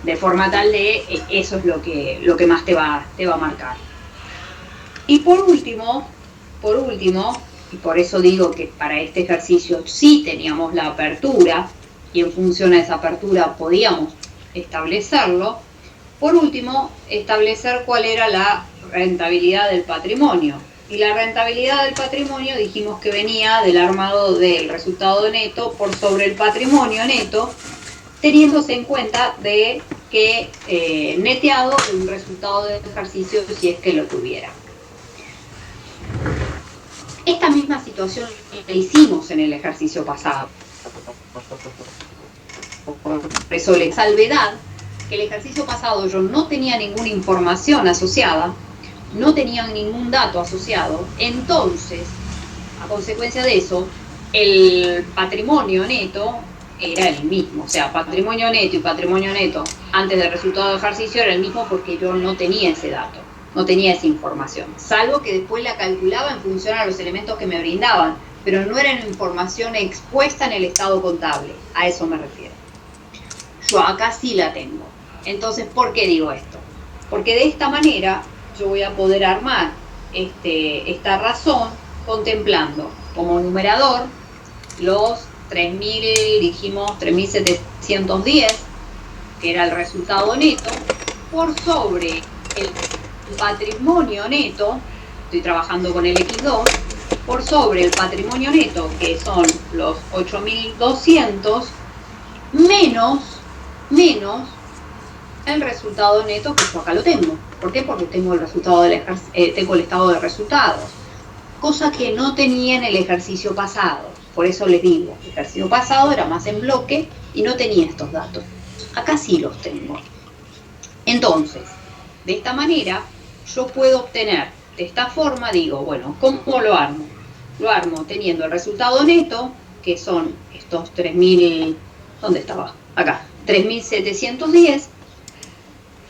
S1: De forma tal de eso es lo que más te va a marcar. Y por último, y por eso digo que para este ejercicio sí teníamos la apertura, y en función a esa apertura podíamos establecerlo. Por último, establecer cuál era la rentabilidad del patrimonio. Y la rentabilidad del patrimonio dijimos que venía del armado del resultado neto por sobre el patrimonio neto, teniéndose en cuenta de que neteado un resultado de ejercicio si es que lo tuviera. Esta misma situación la hicimos en el ejercicio pasado. Por eso la salvedad que el ejercicio pasado yo no tenía ninguna información asociada, no tenía ningún dato asociado, entonces, a consecuencia de eso, el patrimonio neto era el mismo. O sea, patrimonio neto y patrimonio neto antes del resultado de ejercicio era el mismo porque yo no tenía ese dato, no tenía esa información, salvo que después la calculaba en función a los elementos que me brindaban, pero no era una información expuesta en el estado contable, a eso me refiero. Yo acá sí la tengo. Entonces, ¿por qué digo esto? Porque de esta manera yo voy a poder armar esta razón contemplando como numerador los 3.000, dijimos 3.710, que era el resultado neto, por sobre el patrimonio neto, estoy trabajando con el X2, por sobre el patrimonio neto, que son los 8.200, menos el resultado neto, que yo acá lo tengo. ¿Por qué? Porque tengo el resultado tengo el estado de resultados, cosa que no tenía en el ejercicio pasado. Por eso les digo, el ejercicio pasado era más en bloque y no tenía estos datos. Acá sí los tengo. Entonces, de esta manera, yo puedo obtener, de esta forma, digo, bueno, ¿cómo lo armo? Lo armo teniendo el resultado neto, que son estos 3.000, ¿dónde estaba? Acá, 3.710,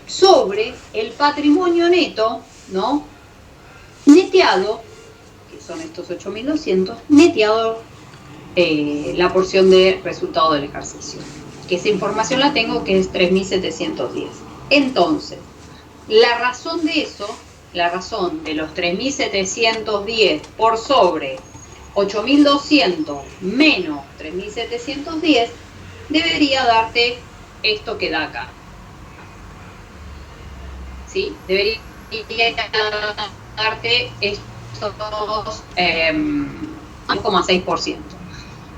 S1: sobre el patrimonio neto, ¿no? Neteado, que son estos 8.200, neteado la porción de resultado del ejercicio. Que esa información la tengo, que es 3.710. Entonces, la razón de eso, la razón de los 3.710 por sobre 8.200 menos 3.710, debería darte esto que da acá. ¿Sí? Debería darte estos 1,6%.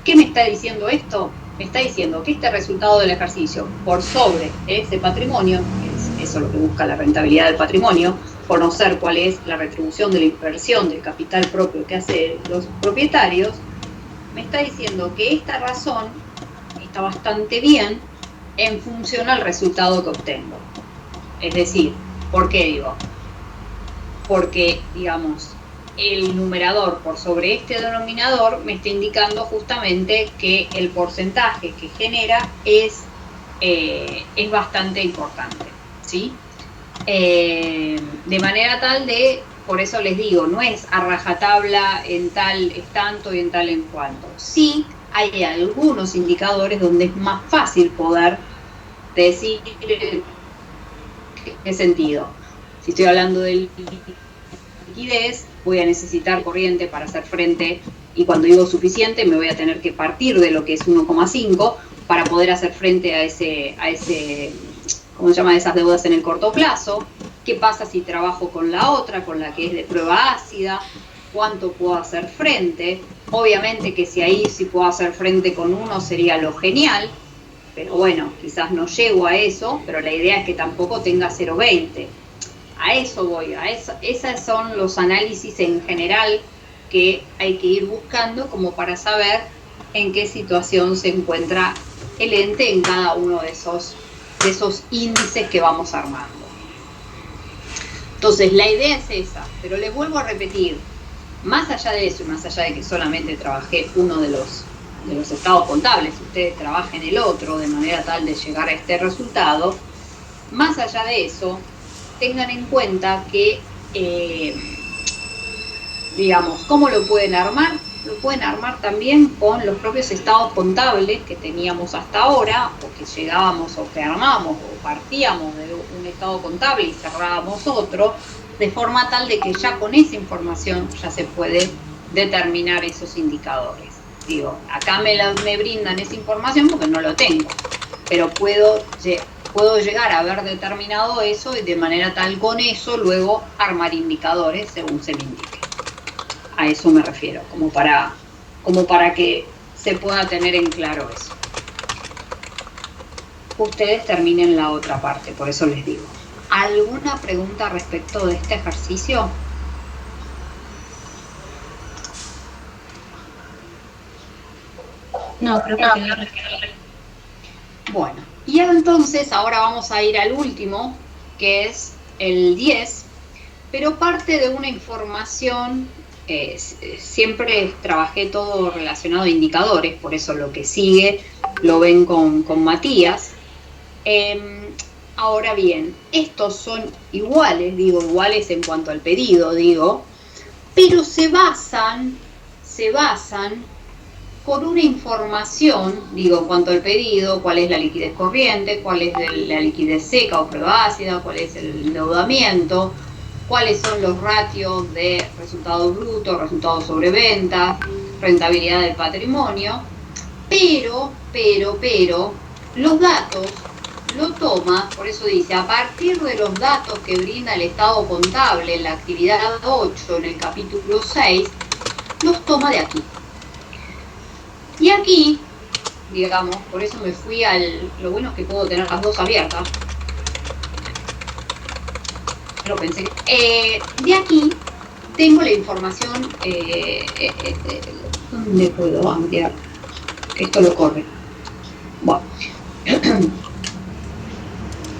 S1: ¿Qué me está diciendo esto? Me está diciendo que este resultado del ejercicio por sobre ese patrimonio, que es eso lo que busca la rentabilidad del patrimonio, conocer cuál es la retribución de la inversión del capital propio que hacen los propietarios, me está diciendo que esta razón está bastante bien en función al resultado que obtengo. Es decir, ¿por qué digo? Porque, digamos, el numerador por sobre este denominador me está indicando justamente que el porcentaje que genera es bastante importante, ¿sí? De manera tal de, por eso les digo, no es a rajatabla en tal es tanto y en tal en cuanto. Sí, hay algunos indicadores donde es más fácil poder decir qué sentido. Si estoy hablando de liquidez, voy a necesitar corriente para hacer frente, y cuando digo suficiente me voy a tener que partir de lo que es 1,5 para poder hacer frente a ese, ¿cómo se llama?, esas deudas en el corto plazo. ¿Qué pasa si trabajo con la otra, con la que es de prueba ácida? ¿Cuánto puedo hacer frente? Obviamente que si ahí sí puedo hacer frente con uno sería lo genial, pero bueno, quizás no llego a eso, pero la idea es que tampoco tenga 0,20. A eso voy, esos son los análisis en general que hay que ir buscando como para saber en qué situación se encuentra el ente en cada uno de esos índices que vamos armando. Entonces, la idea es esa, pero les vuelvo a repetir, más allá de eso, más allá de que solamente trabajé uno de los estados contables, ustedes trabajen el otro de manera tal de llegar a este resultado, más allá de eso, tengan en cuenta que, digamos, ¿cómo lo pueden armar? Lo pueden armar también con los propios estados contables que teníamos hasta ahora, o que llegábamos, o que armamos, o partíamos de un estado contable y cerrábamos otro, de forma tal de que ya con esa información ya se puede determinar esos indicadores. Digo, acá me brindan esa información porque no lo tengo, pero puedo llegar a haber determinado eso y de manera tal con eso luego armar indicadores según se me indique. A eso me refiero, como para que se pueda tener en claro eso. Ustedes terminen la otra parte, por eso les digo. ¿Alguna pregunta respecto de este ejercicio?
S3: No, creo que no.
S1: Bueno, y entonces ahora vamos a ir al último, que es el 10, pero parte de una información, siempre trabajé todo relacionado a indicadores, por eso lo que sigue lo ven con Matías. Ahora bien, estos son iguales, digo iguales en cuanto al pedido, digo, pero se basan con una información, digo, en cuanto al pedido, cuál es la liquidez corriente, cuál es la liquidez seca o prueba ácida, cuál es el endeudamiento, cuáles son los ratios de resultado bruto, resultado sobre venta, rentabilidad del patrimonio, pero, los datos lo toma, por eso dice, a partir de los datos que brinda el estado contable en la actividad 8, en el capítulo 6, los toma de aquí. Y aquí, digamos, por eso me fui lo bueno es que puedo tener las dos abiertas. Lo pensé. De aquí tengo la información, ¿dónde puedo ampliar? Esto lo corre. Bueno.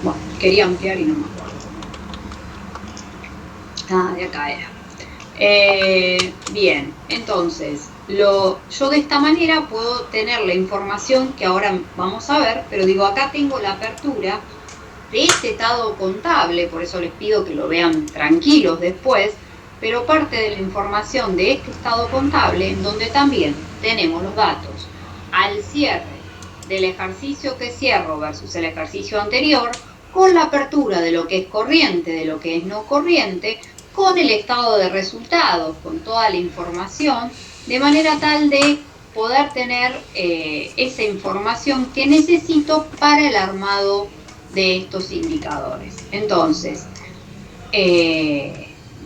S1: Bueno, quería ampliar y no me acuerdo. De acá era. Bien, entonces, yo de esta manera puedo tener la información que ahora vamos a ver, pero digo, acá tengo la apertura de este estado contable, por eso les pido que lo vean tranquilos después, pero parte de la información de este estado contable, en donde también tenemos los datos al cierre del ejercicio que cierro versus el ejercicio anterior, con la apertura de lo que es corriente, de lo que es no corriente, con el estado de resultados, con toda la información, de manera tal de poder tener esa información que necesito para el armado de estos indicadores. Entonces,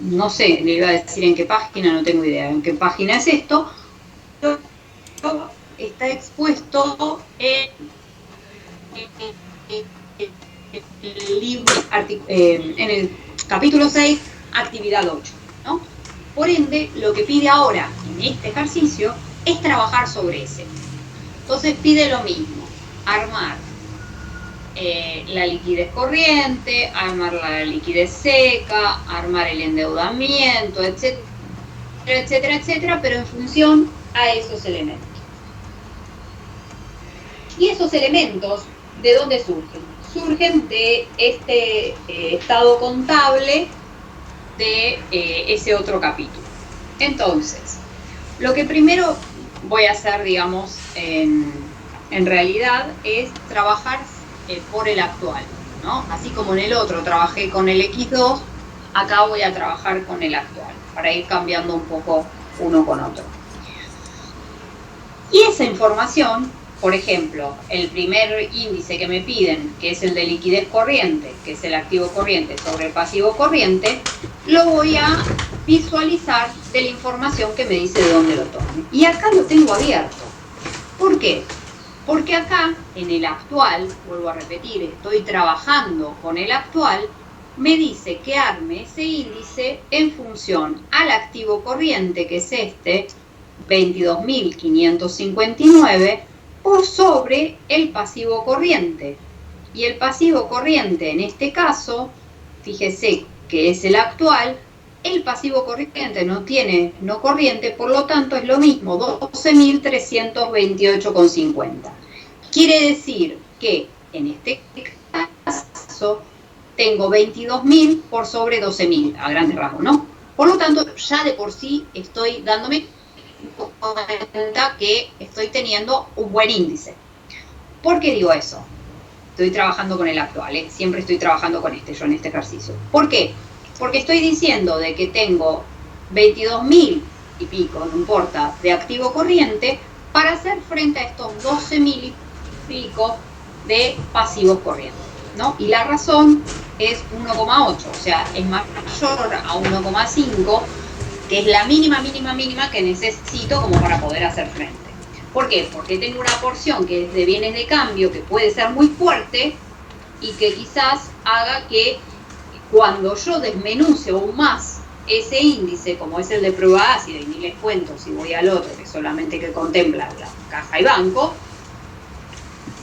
S1: no sé, le iba a decir en qué página, no tengo idea en qué página es esto, pero está expuesto en el libro, en el capítulo 6, actividad 8, ¿no? Por ende, lo que pide ahora en este ejercicio es trabajar sobre ese. Entonces pide lo mismo, armar la liquidez corriente, armar la liquidez seca, armar el endeudamiento, etcétera, etcétera, etcétera, pero en función a esos elementos. Y esos elementos, ¿de dónde surgen? Surgen de este estado contable de ese otro capítulo. Entonces, lo que primero voy a hacer, digamos, en realidad es trabajar por el actual, ¿no? Así como en el otro trabajé con el X2, acá voy a trabajar con el actual, para ir cambiando un poco uno con otro. Y esa información, por ejemplo, el primer índice que me piden, que es el de liquidez corriente, que es el activo corriente sobre el pasivo corriente, lo voy a visualizar de la información que me dice de dónde lo tome. Y acá lo tengo abierto. ¿Por qué? Porque acá, en el actual, vuelvo a repetir, estoy trabajando con el actual, me dice que arme ese índice en función al activo corriente, que es este, 22.559, por sobre el pasivo corriente. Y el pasivo corriente, en este caso, fíjese que es el actual, el pasivo corriente no tiene no corriente, por lo tanto es lo mismo, 12.328,50. Quiere decir que en este caso tengo 22.000 por sobre 12.000, a grandes rasgos, ¿no? Por lo tanto, ya de por sí estoy dándome cuenta que estoy teniendo un buen índice. ¿Por qué digo eso? Estoy trabajando con el actual, ¿eh? Siempre estoy trabajando con yo en este ejercicio. ¿Por qué? Porque estoy diciendo de que tengo 22.000 y pico, no importa, de activo corriente para hacer frente a estos 12.000 y pico de pasivos corrientes, ¿no? Y la razón es 1,8, o sea, es mayor a 1,5, que es la mínima que necesito como para poder hacer frente. ¿Por qué? Porque tengo una porción que es de bienes de cambio que puede ser muy fuerte y que quizás haga que cuando yo desmenuce aún más ese índice, como es el de prueba ácida, y ni les cuento si voy al otro, que solamente que contempla la caja y banco,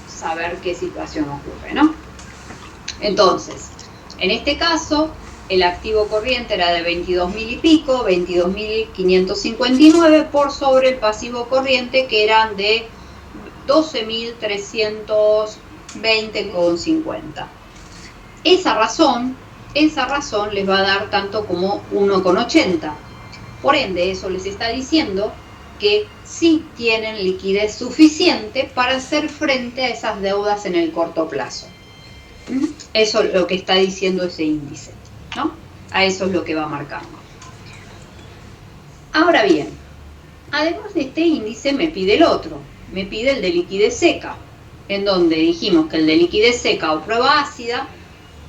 S1: saber qué situación ocurre, ¿no? Entonces, en este caso, el activo corriente era de 22.000 y pico, 22.559 por sobre el pasivo corriente que eran de 12.320,50. Esa razón les va a dar tanto como 1,80. Por ende, eso les está diciendo que sí tienen liquidez suficiente para hacer frente a esas deudas en el corto plazo. Eso es lo que está diciendo ese índice, ¿no? A eso es lo que va marcando. Ahora bien, además de este índice me pide el otro, me pide el de liquidez seca, en donde dijimos que el de liquidez seca o prueba ácida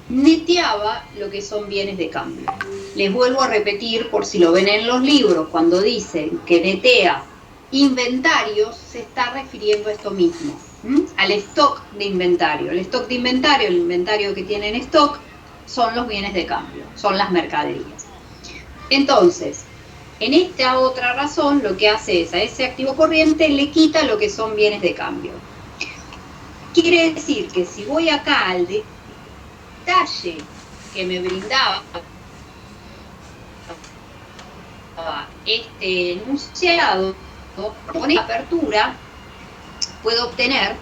S1: neteaba lo que son bienes de cambio. Les vuelvo a repetir, por si lo ven en los libros, cuando dicen que netea inventarios, se está refiriendo a esto mismo, al stock de inventario. El stock de inventario, el inventario que tiene en stock, son los bienes de cambio, son las mercaderías. Entonces, en esta otra razón, lo que hace es a ese activo corriente le quita lo que son bienes de cambio. Quiere decir que si voy acá al detalle que me brindaba este enunciado, con esta apertura puedo obtener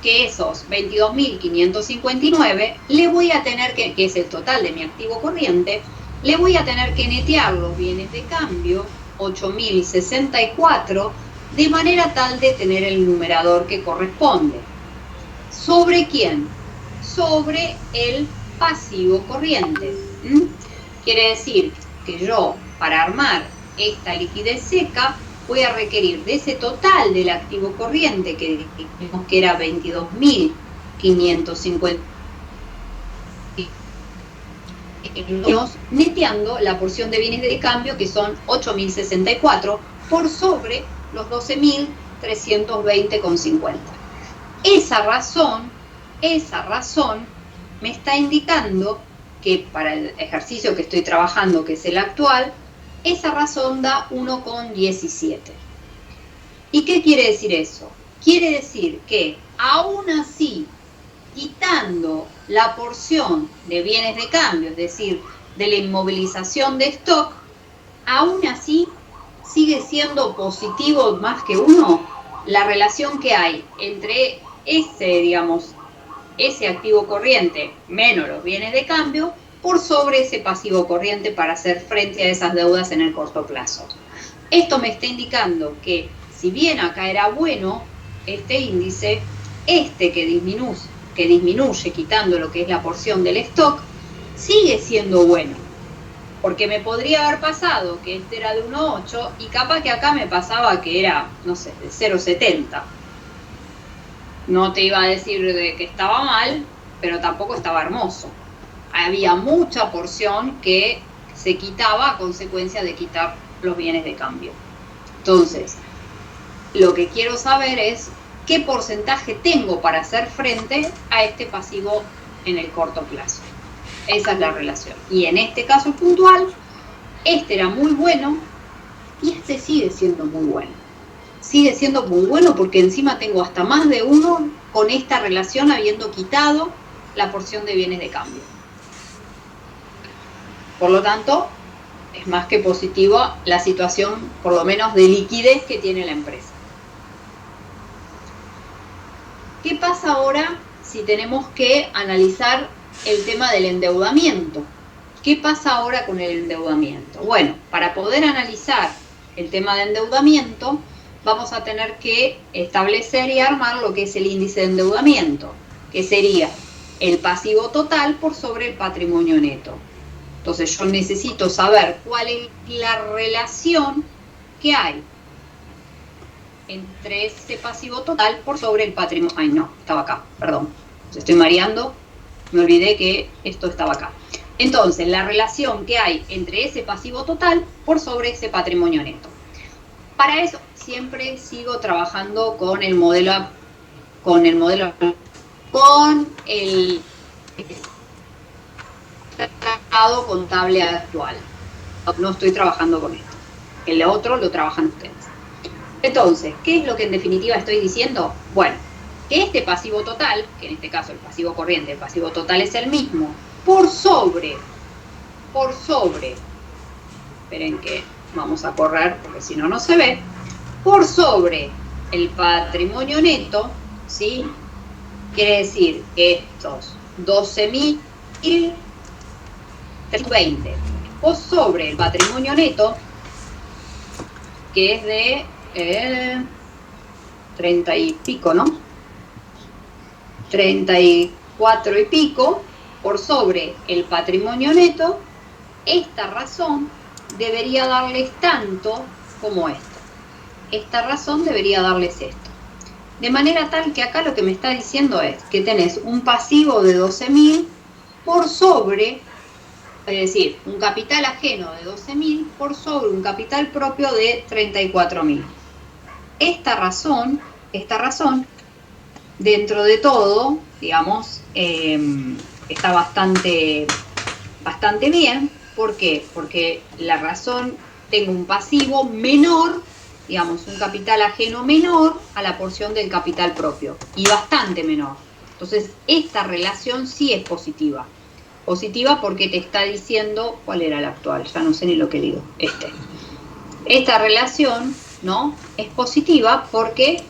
S1: que esos 22.559 le voy a tener que es el total de mi activo corriente, le voy a tener que netear los bienes de cambio, 8.064, de manera tal de tener el numerador que corresponde. ¿Sobre quién? Sobre el pasivo corriente. Quiere decir que yo, para armar esta liquidez seca, voy a requerir de ese total del activo corriente, que dijimos que era 22.550, neteando la porción de bienes de cambio, que son 8.064, por sobre los 12.320,50. Esa razón me está indicando que para el ejercicio que estoy trabajando, que es el actual, esa razón da 1,17. ¿Y qué quiere decir eso? Quiere decir que aún así, quitando la porción de bienes de cambio, es decir, de la inmovilización de stock, aún así sigue siendo positivo más que 1 la relación que hay entre ese activo corriente menos los bienes de cambio por sobre ese pasivo corriente para hacer frente a esas deudas en el corto plazo. Esto me está indicando que si bien acá era bueno este índice, que disminuye quitando lo que es la porción del stock, sigue siendo bueno. Porque me podría haber pasado que este era de 1,8 y capaz que acá me pasaba que era, no sé, de 0,70. No te iba a decir de que estaba mal, pero tampoco estaba hermoso. Había mucha porción que se quitaba a consecuencia de quitar los bienes de cambio. Entonces, lo que quiero saber es qué porcentaje tengo para hacer frente a este pasivo en el corto plazo. Esa es la relación. Y en este caso puntual, este era muy bueno y este sigue siendo muy bueno. Sigue siendo muy bueno porque encima tengo hasta más de 1 con esta relación habiendo quitado la porción de bienes de cambio. Por lo tanto, es más que positiva la situación, por lo menos de liquidez que tiene la empresa. ¿Qué pasa ahora si tenemos que analizar el tema del endeudamiento? ¿Qué pasa ahora con el endeudamiento? Bueno, para poder analizar el tema de endeudamiento, vamos a tener que establecer y armar lo que es el índice de endeudamiento, que sería el pasivo total por sobre el patrimonio neto. Entonces yo necesito saber cuál es la relación que hay entre ese pasivo total por sobre el patrimonio. Ay, no, estaba acá, perdón. Me estoy mareando, me olvidé que esto estaba acá. Entonces, la relación que hay entre ese pasivo total por sobre ese patrimonio neto. Para eso siempre sigo trabajando con el modelo tratado contable actual. No estoy trabajando con esto. El otro lo trabajan ustedes. Entonces, ¿qué es lo que en definitiva estoy diciendo? Bueno, que este pasivo total, que en este caso el pasivo corriente, el pasivo total es el mismo, por sobre, esperen que vamos a correr porque si no, no se ve, por sobre el patrimonio neto, ¿sí? Quiere decir que estos 12.320 por sobre el patrimonio neto, que es de 30 y pico, ¿no? 34 y pico por sobre el patrimonio neto, esta razón debería darles tanto como esto. Esta razón debería darles esto. De manera tal que acá lo que me está diciendo es que tenés un pasivo de 12.000 por sobre, es decir, un capital ajeno de 12.000 por sobre un capital propio de 34.000. Esta razón, dentro de todo, digamos, está bastante bien. ¿Por qué? Porque la razón, tengo un pasivo menor, digamos, un capital ajeno menor a la porción del capital propio, y bastante menor. Entonces, esta relación sí es positiva. Positiva porque te está diciendo, ¿cuál era la actual? Ya no sé ni lo que digo. Esta relación, ¿no? Es positiva porque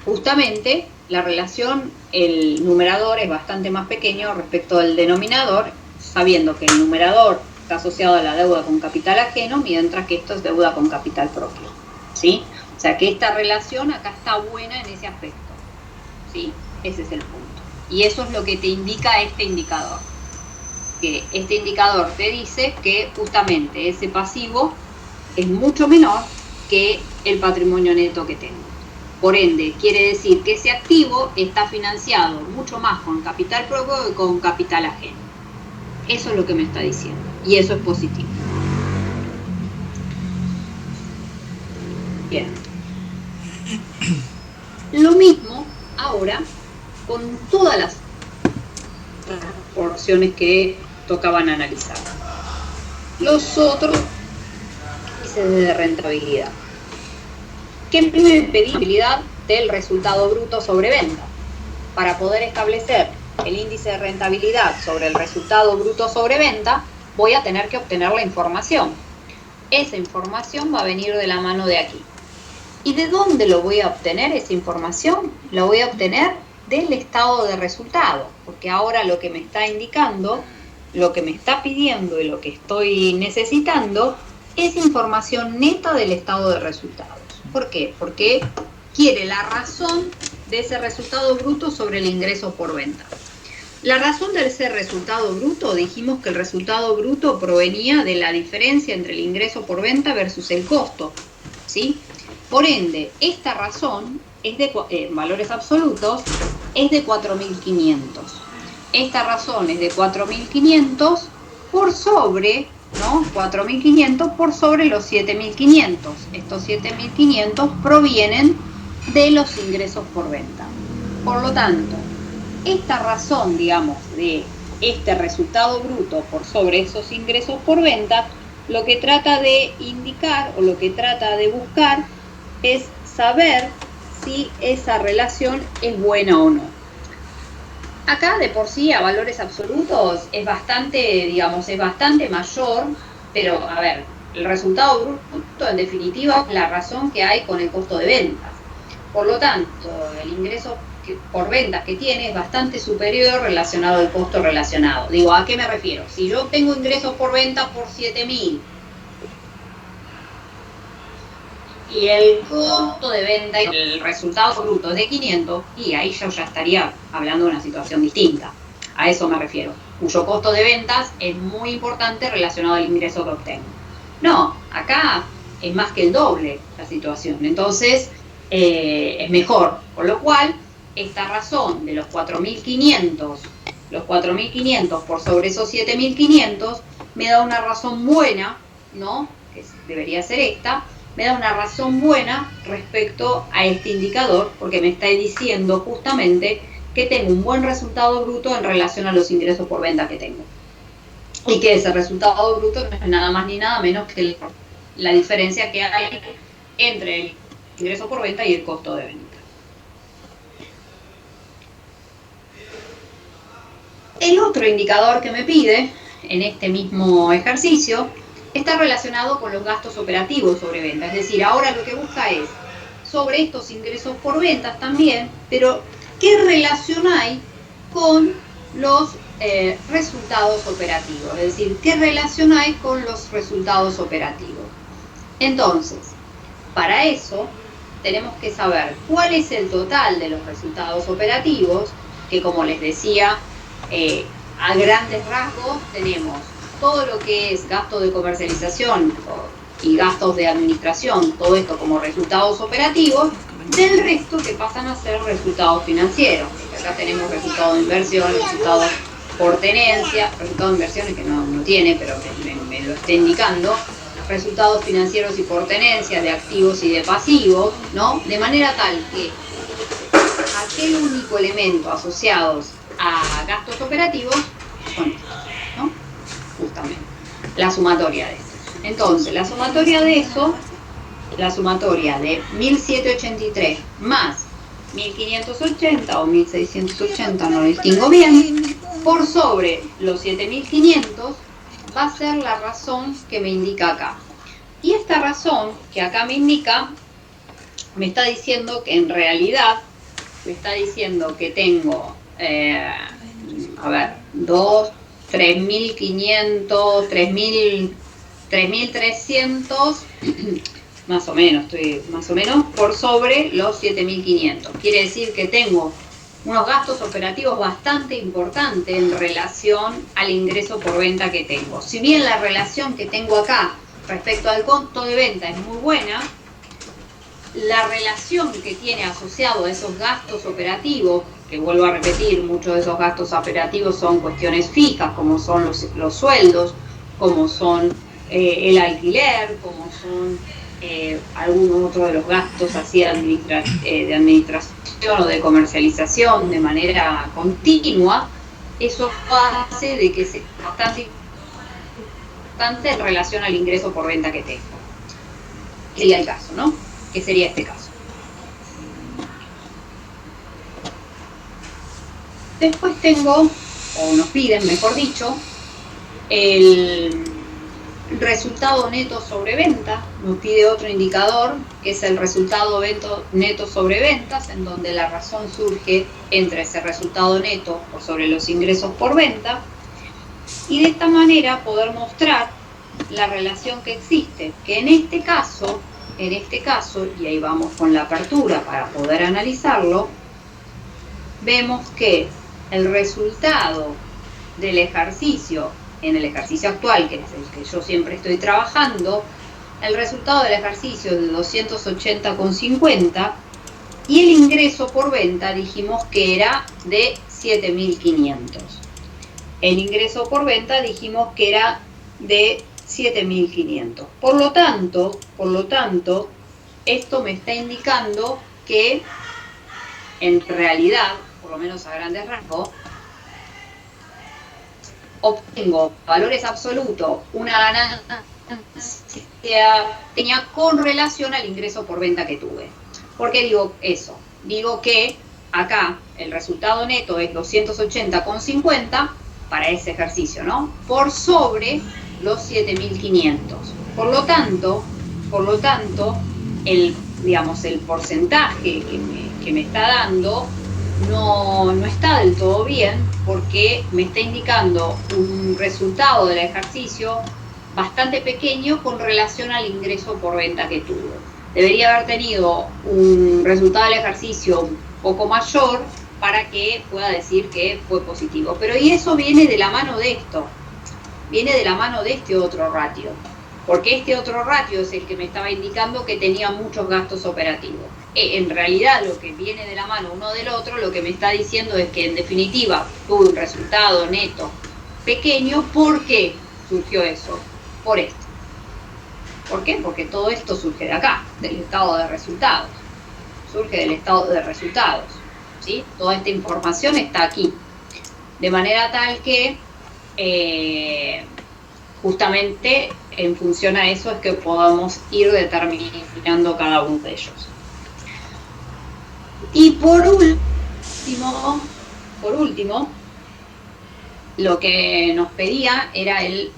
S1: justamente la relación, el numerador es bastante más pequeño respecto al denominador, sabiendo que el numerador está asociado a la deuda con capital ajeno, mientras que esto es deuda con capital propio, ¿sí? O sea que esta relación acá está buena en ese aspecto, ¿sí? Ese es el punto. Y eso es lo que te indica este indicador. Que este indicador te dice que justamente ese pasivo es mucho menor que el patrimonio neto que tengo. Por ende, quiere decir que ese activo está financiado mucho más con capital propio que con capital ajeno. Eso es lo que me está diciendo. Y eso es positivo. Bien. Lo mismo ahora con todas las porciones que tocaban analizar. Los otros índices de rentabilidad. ¿Qué me pedí? Rentabilidad del resultado bruto sobre venta. para poder establecer el índice de rentabilidad sobre el resultado bruto sobre venta, voy a tener que obtener la información. Esa información va a venir de la mano de aquí. ¿Y de dónde lo voy a obtener esa información? La voy a obtener del estado de resultado, porque ahora lo que me está indicando, lo que me está pidiendo y lo que estoy necesitando es información neta del estado de resultados. ¿Por qué? Porque quiere la razón de ese resultado bruto sobre el ingreso por venta. La razón de ese resultado bruto, dijimos que el resultado bruto provenía de la diferencia entre el ingreso por venta versus el costo, ¿sí? Por ende, esta razón es de valores absolutos, es de 4.500. Esta razón es de 4.500 por sobre, ¿no? 4.500 por sobre los 7.500. Estos 7.500 provienen de los ingresos por venta. Por lo tanto, esta razón, digamos, de este resultado bruto por sobre esos ingresos por venta, lo que trata de indicar o lo que trata de buscar es saber si esa relación es buena o no. Acá de por sí a valores absolutos es bastante, digamos, es bastante mayor, pero a ver, el resultado bruto en definitiva es la razón que hay con el costo de ventas. Por lo tanto, el ingreso por ventas que tiene es bastante superior relacionado al costo relacionado. Digo, ¿a qué me refiero? Si yo tengo ingresos por venta por 7.000 y el costo de venta y el resultado bruto es de 500, y ahí yo ya estaría hablando de una situación distinta. A eso me refiero, cuyo costo de ventas es muy importante relacionado al ingreso que obtengo. No, acá es más que el doble la situación, entonces es mejor, con lo cual esta razón de los 4.500 por sobre esos 7.500 me da una razón buena, ¿no? Que debería ser esta, me da una razón buena respecto a este indicador, porque me está diciendo justamente que tengo un buen resultado bruto en relación a los ingresos por venta que tengo. Y que ese resultado bruto no es nada más ni nada menos que la diferencia que hay entre el ingreso por venta y el costo de venta. El otro indicador que me pide en este mismo ejercicio está relacionado con los gastos operativos sobre venta. Es decir, ahora lo que busca es sobre estos ingresos por ventas también, pero ¿qué relación hay con los resultados operativos? Es decir, ¿qué relación hay con los resultados operativos? Entonces, para eso tenemos que saber cuál es el total de los resultados operativos, que como les decía, a grandes rasgos tenemos todo lo que es gasto de comercialización y gastos de administración, todo esto como resultados operativos, del resto que pasan a ser resultados financieros. Acá tenemos resultados de inversión, resultados por tenencia, resultados de inversiones que no tiene, pero me lo está indicando, resultados financieros y por tenencia de activos y de pasivos, ¿no? De manera tal que aquel único elemento asociados a gastos operativos son estos, ¿no? Justamente, la sumatoria de estos. Entonces, la sumatoria de eso, la sumatoria de 1.783 más 1.580 o 1.680, no lo distingo bien, por sobre los 7.500 va a ser la razón que me indica acá. Y esta razón que acá me indica, me está diciendo que en realidad, me está diciendo que tengo, 3.500, 3.300, más o menos, por sobre los 7.500. Quiere decir que tengo unos gastos operativos bastante importantes en relación al ingreso por venta que tengo. Si bien la relación que tengo acá respecto al costo de venta es muy buena, la relación que tiene asociado a esos gastos operativos, que vuelvo a repetir, muchos de esos gastos operativos son cuestiones fijas, como son los sueldos, como son el alquiler, como son algunos otros de los gastos así de administración o de comercialización de manera continua, eso hace de que sea bastante importante en relación al ingreso por venta que tengo. Sería el caso, ¿no? Que sería este caso. Después tengo, o nos piden, mejor dicho, el resultado neto sobre venta. Nos pide otro indicador, que es el resultado neto sobre ventas, en donde la razón surge entre ese resultado neto o sobre los ingresos por venta. Y de esta manera poder mostrar la relación que existe, que en este caso, y ahí vamos con la apertura para poder analizarlo, vemos que el resultado del ejercicio, en el ejercicio actual, que es el que yo siempre estoy trabajando, el resultado del ejercicio es de 280,50 y el ingreso por venta dijimos que era de 7.500. El ingreso por venta dijimos que era de 7.500. Por lo tanto, esto me está indicando que en realidad, por lo menos a grandes rasgos, obtengo valores absolutos, una ganancia tenía con relación al ingreso por venta que tuve. ¿Por qué digo eso? Digo que acá el resultado neto es 280,50 para ese ejercicio, ¿no? Por sobre los 7.500. Por lo tanto, el porcentaje que me está dando no está del todo bien, porque me está indicando un resultado del ejercicio bastante pequeño con relación al ingreso por venta que tuve. Debería haber tenido un resultado del ejercicio un poco mayor para que pueda decir que fue positivo. Pero y eso viene de la mano de esto, viene de la mano de este otro ratio, porque este otro ratio es el que me estaba indicando que tenía muchos gastos operativos. En realidad lo que viene de la mano uno del otro, lo que me está diciendo es que en definitiva tuve un resultado neto pequeño. ¿Por qué surgió eso? Por esto. ¿Por qué? Porque todo esto surge de acá, del estado de resultados. Surge del estado de resultados, ¿sí? Toda esta información está aquí. De manera tal que justamente en función a eso es que podamos ir determinando cada uno de ellos. Y por último, lo que nos pedía era el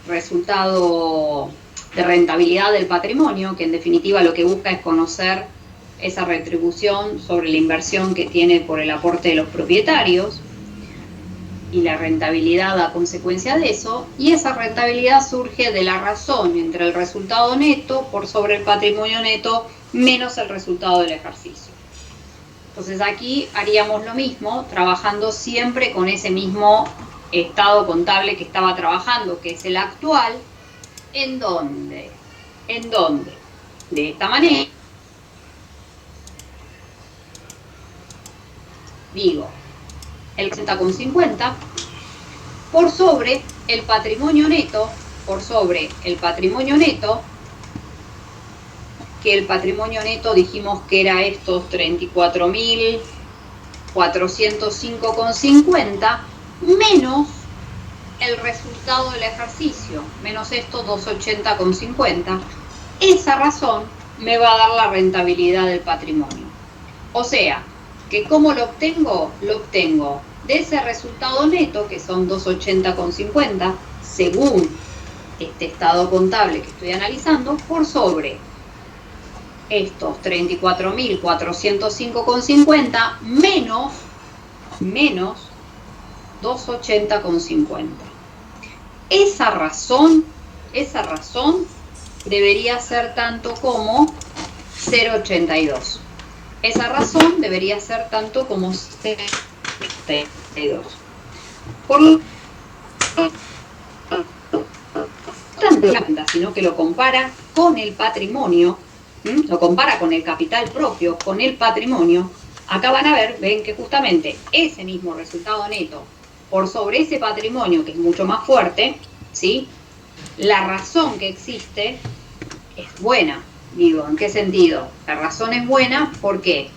S1: resultado de rentabilidad del patrimonio, que en definitiva lo que busca es conocer esa retribución sobre la inversión que tiene por el aporte de los propietarios y la rentabilidad a consecuencia de eso, y esa rentabilidad surge de la razón entre el resultado neto por sobre el patrimonio neto menos el resultado del ejercicio. Entonces aquí haríamos lo mismo, trabajando siempre con ese mismo estado contable que estaba trabajando, que es el actual. ¿En dónde? De esta manera, digo, el 60,50 por sobre el patrimonio neto, que el patrimonio neto dijimos que era estos 34.405,50 menos el resultado del ejercicio, menos estos 280,50. Esa razón me va a dar la rentabilidad del patrimonio. O sea, que ¿cómo lo obtengo? Lo obtengo de ese resultado neto, que son 280,50, según este estado contable que estoy analizando, por sobre estos 34.405,50 menos 280,50. Esa razón debería ser tanto como 0,82. Esa razón debería ser tanto como 0,82. Por lo tanto, sino que lo compara con el patrimonio, lo compara con el capital propio, con el patrimonio. Acá van a ver, ven que justamente ese mismo resultado neto por sobre ese patrimonio, que es mucho más fuerte, ¿sí? La razón que existe es buena. Digo, ¿en qué sentido? La razón es buena, ¿por qué?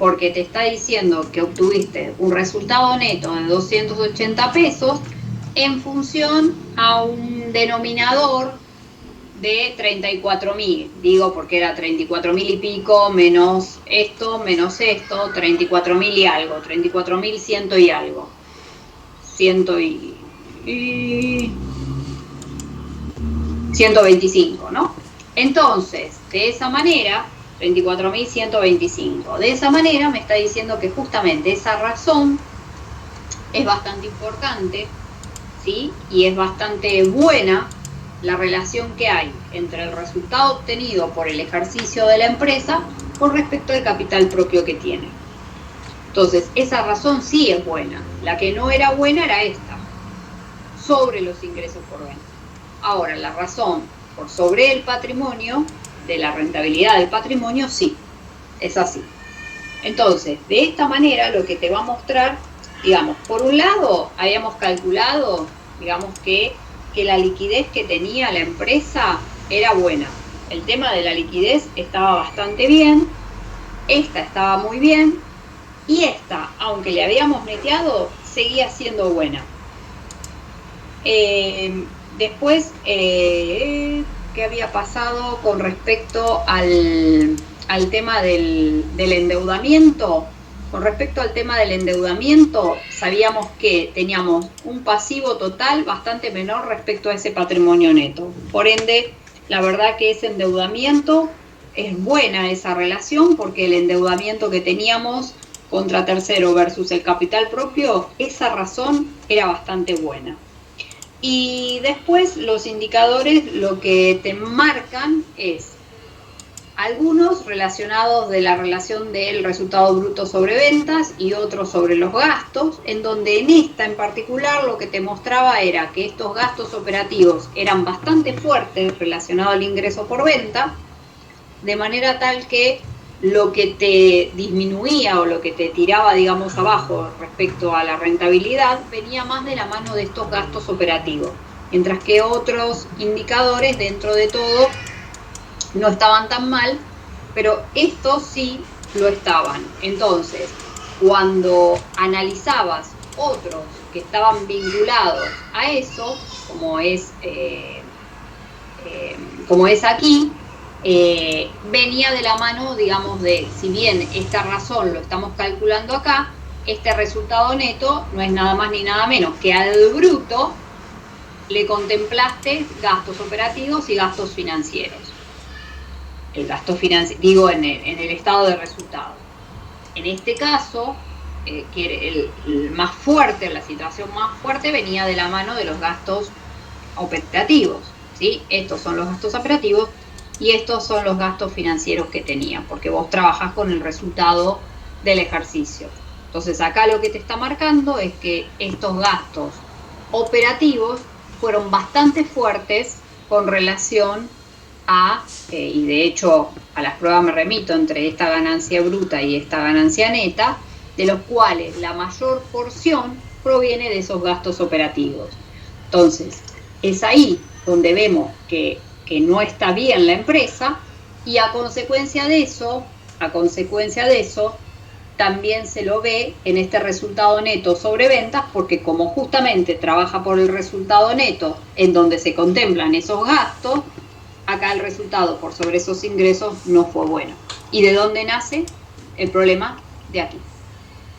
S1: Porque te está diciendo que obtuviste un resultado neto de 280 pesos en función a un denominador de 34.000, digo porque era 34.000 y pico, menos esto, 34.000 y algo, 34.100 y algo, 125, ¿no? Entonces, de esa manera, 34.125, de esa manera me está diciendo que justamente esa razón es bastante importante, ¿sí? Y es bastante buena la relación que hay entre el resultado obtenido por el ejercicio de la empresa con respecto al capital propio que tiene. Entonces, esa razón sí es buena. La que no era buena era esta, sobre los ingresos por venta. Ahora, la razón por sobre el patrimonio, de la rentabilidad del patrimonio, sí, es así. Entonces, de esta manera lo que te va a mostrar, digamos, por un lado, habíamos calculado, digamos, que la liquidez que tenía la empresa era buena. El tema de la liquidez estaba bastante bien, esta estaba muy bien, y esta, aunque le habíamos neteado, seguía siendo buena. Después, ¿qué había pasado con respecto al tema del endeudamiento? Con respecto al tema del endeudamiento, sabíamos que teníamos un pasivo total bastante menor respecto a ese patrimonio neto. Por ende, la verdad que ese endeudamiento, es buena esa relación, porque el endeudamiento que teníamos contra tercero versus el capital propio, esa razón era bastante buena. Y después los indicadores lo que te marcan es algunos relacionados de la relación del resultado bruto sobre ventas y otros sobre los gastos, en donde en esta en particular lo que te mostraba era que estos gastos operativos eran bastante fuertes relacionados al ingreso por venta, de manera tal que lo que te disminuía o lo que te tiraba, digamos, abajo respecto a la rentabilidad venía más de la mano de estos gastos operativos, mientras que otros indicadores dentro de todo no estaban tan mal, pero estos sí lo estaban. Entonces, cuando analizabas otros que estaban vinculados a eso, como es aquí, venía de la mano, digamos, de, si bien esta razón lo estamos calculando acá, este resultado neto no es nada más ni nada menos que al bruto le contemplaste gastos operativos y gastos financieros. El gasto financiero, digo, en el estado de resultado. En este caso, que el más fuerte, la situación más fuerte venía de la mano de los gastos operativos, ¿sí? Estos son los gastos operativos y estos son los gastos financieros que tenía, porque vos trabajás con el resultado del ejercicio. Entonces acá lo que te está marcando es que estos gastos operativos fueron bastante fuertes con relación a, y de hecho a las pruebas me remito, entre esta ganancia bruta y esta ganancia neta, de los cuales la mayor porción proviene de esos gastos operativos. Entonces, es ahí donde vemos que no está bien la empresa, y a consecuencia de eso, también se lo ve en este resultado neto sobre ventas, porque como justamente trabaja por el resultado neto en donde se contemplan esos gastos, acá el resultado por sobre esos ingresos no fue bueno. ¿Y de dónde nace el problema? De aquí,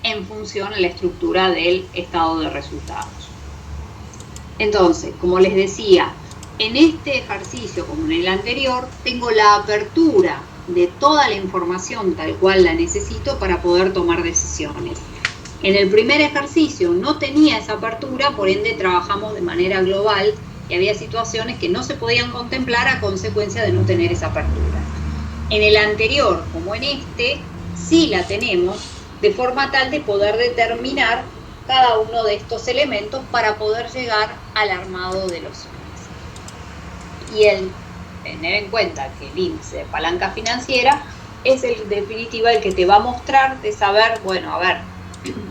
S1: en función a la estructura del estado de resultados. Entonces, como les decía, en este ejercicio, como en el anterior, tengo la apertura de toda la información tal cual la necesito para poder tomar decisiones. En el primer ejercicio no tenía esa apertura, por ende trabajamos de manera global y había situaciones que no se podían contemplar a consecuencia de no tener esa apertura. En el anterior, como en este, sí la tenemos, de forma tal de poder determinar cada uno de estos elementos para poder llegar al armado de los índices. Y el tener en cuenta que el índice de palanca financiera es en definitiva el que te va a mostrar de saber, bueno, a ver,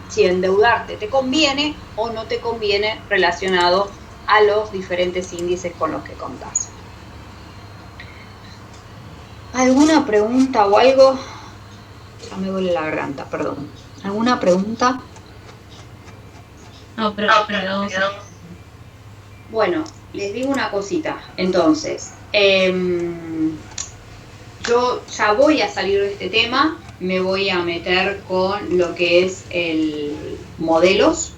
S1: si endeudarte te conviene o no te conviene relacionado a los diferentes índices con los que contás. ¿Alguna pregunta o algo? Ya me duele la garganta, perdón. ¿Alguna pregunta?
S3: No, pero
S1: Bueno, les digo una cosita. Entonces, Yo ya voy a salir de este tema, me voy a meter con lo que es el modelos.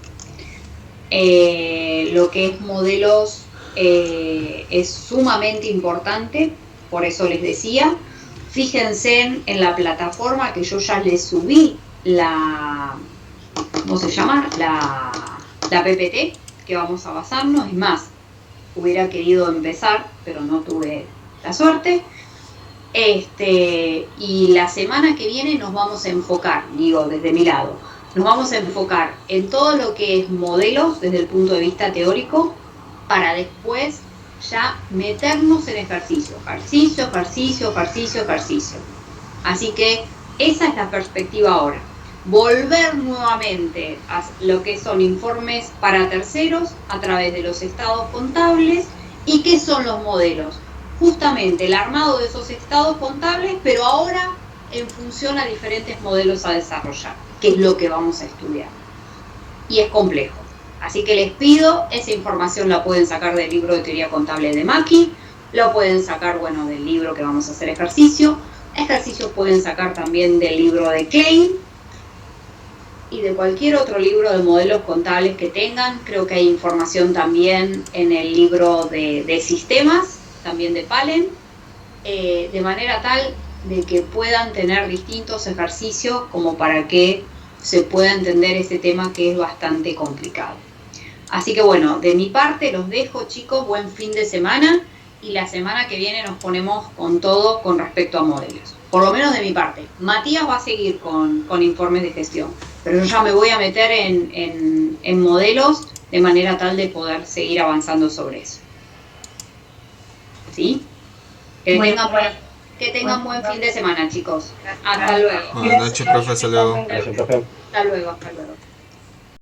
S1: Lo que es modelos es sumamente importante, por eso les decía, fíjense en la plataforma que yo ya les subí la, ¿cómo se llama? La PPT que vamos a basarnos. Es más, hubiera querido empezar, pero no tuve la suerte. Y la semana que viene nos vamos a enfocar, digo, desde mi lado, nos vamos a enfocar en todo lo que es modelos desde el punto de vista teórico, para después ya meternos en ejercicio. Así que esa es la perspectiva ahora. Volver nuevamente a lo que son informes para terceros a través de los estados contables. ¿Y qué son los modelos? Justamente el armado de esos estados contables, pero ahora en función a diferentes modelos a desarrollar, que es lo que vamos a estudiar. Y es complejo. Así que les pido, esa información la pueden sacar del libro de teoría contable de Maki, lo pueden sacar, bueno, del libro que vamos a hacer ejercicio. Ejercicios pueden sacar también del libro de Klein y de cualquier otro libro de modelos contables que tengan. Creo que hay información también en el libro de sistemas, también de Palen, de manera tal de que puedan tener distintos ejercicios como para que se pueda entender ese tema que es bastante complicado. Así que bueno, de mi parte los dejo, chicos, buen fin de semana, y la semana que viene nos ponemos con todo con respecto a modelos. Por lo menos de mi parte. Matías va a seguir con informes de gestión, pero yo ya me voy a meter en modelos de manera tal de poder seguir avanzando sobre eso. ¿Sí? Que tengan buen fin de semana, chicos. Hasta luego.
S4: Buenas noches, profe. Hasta luego.
S1: Hasta luego.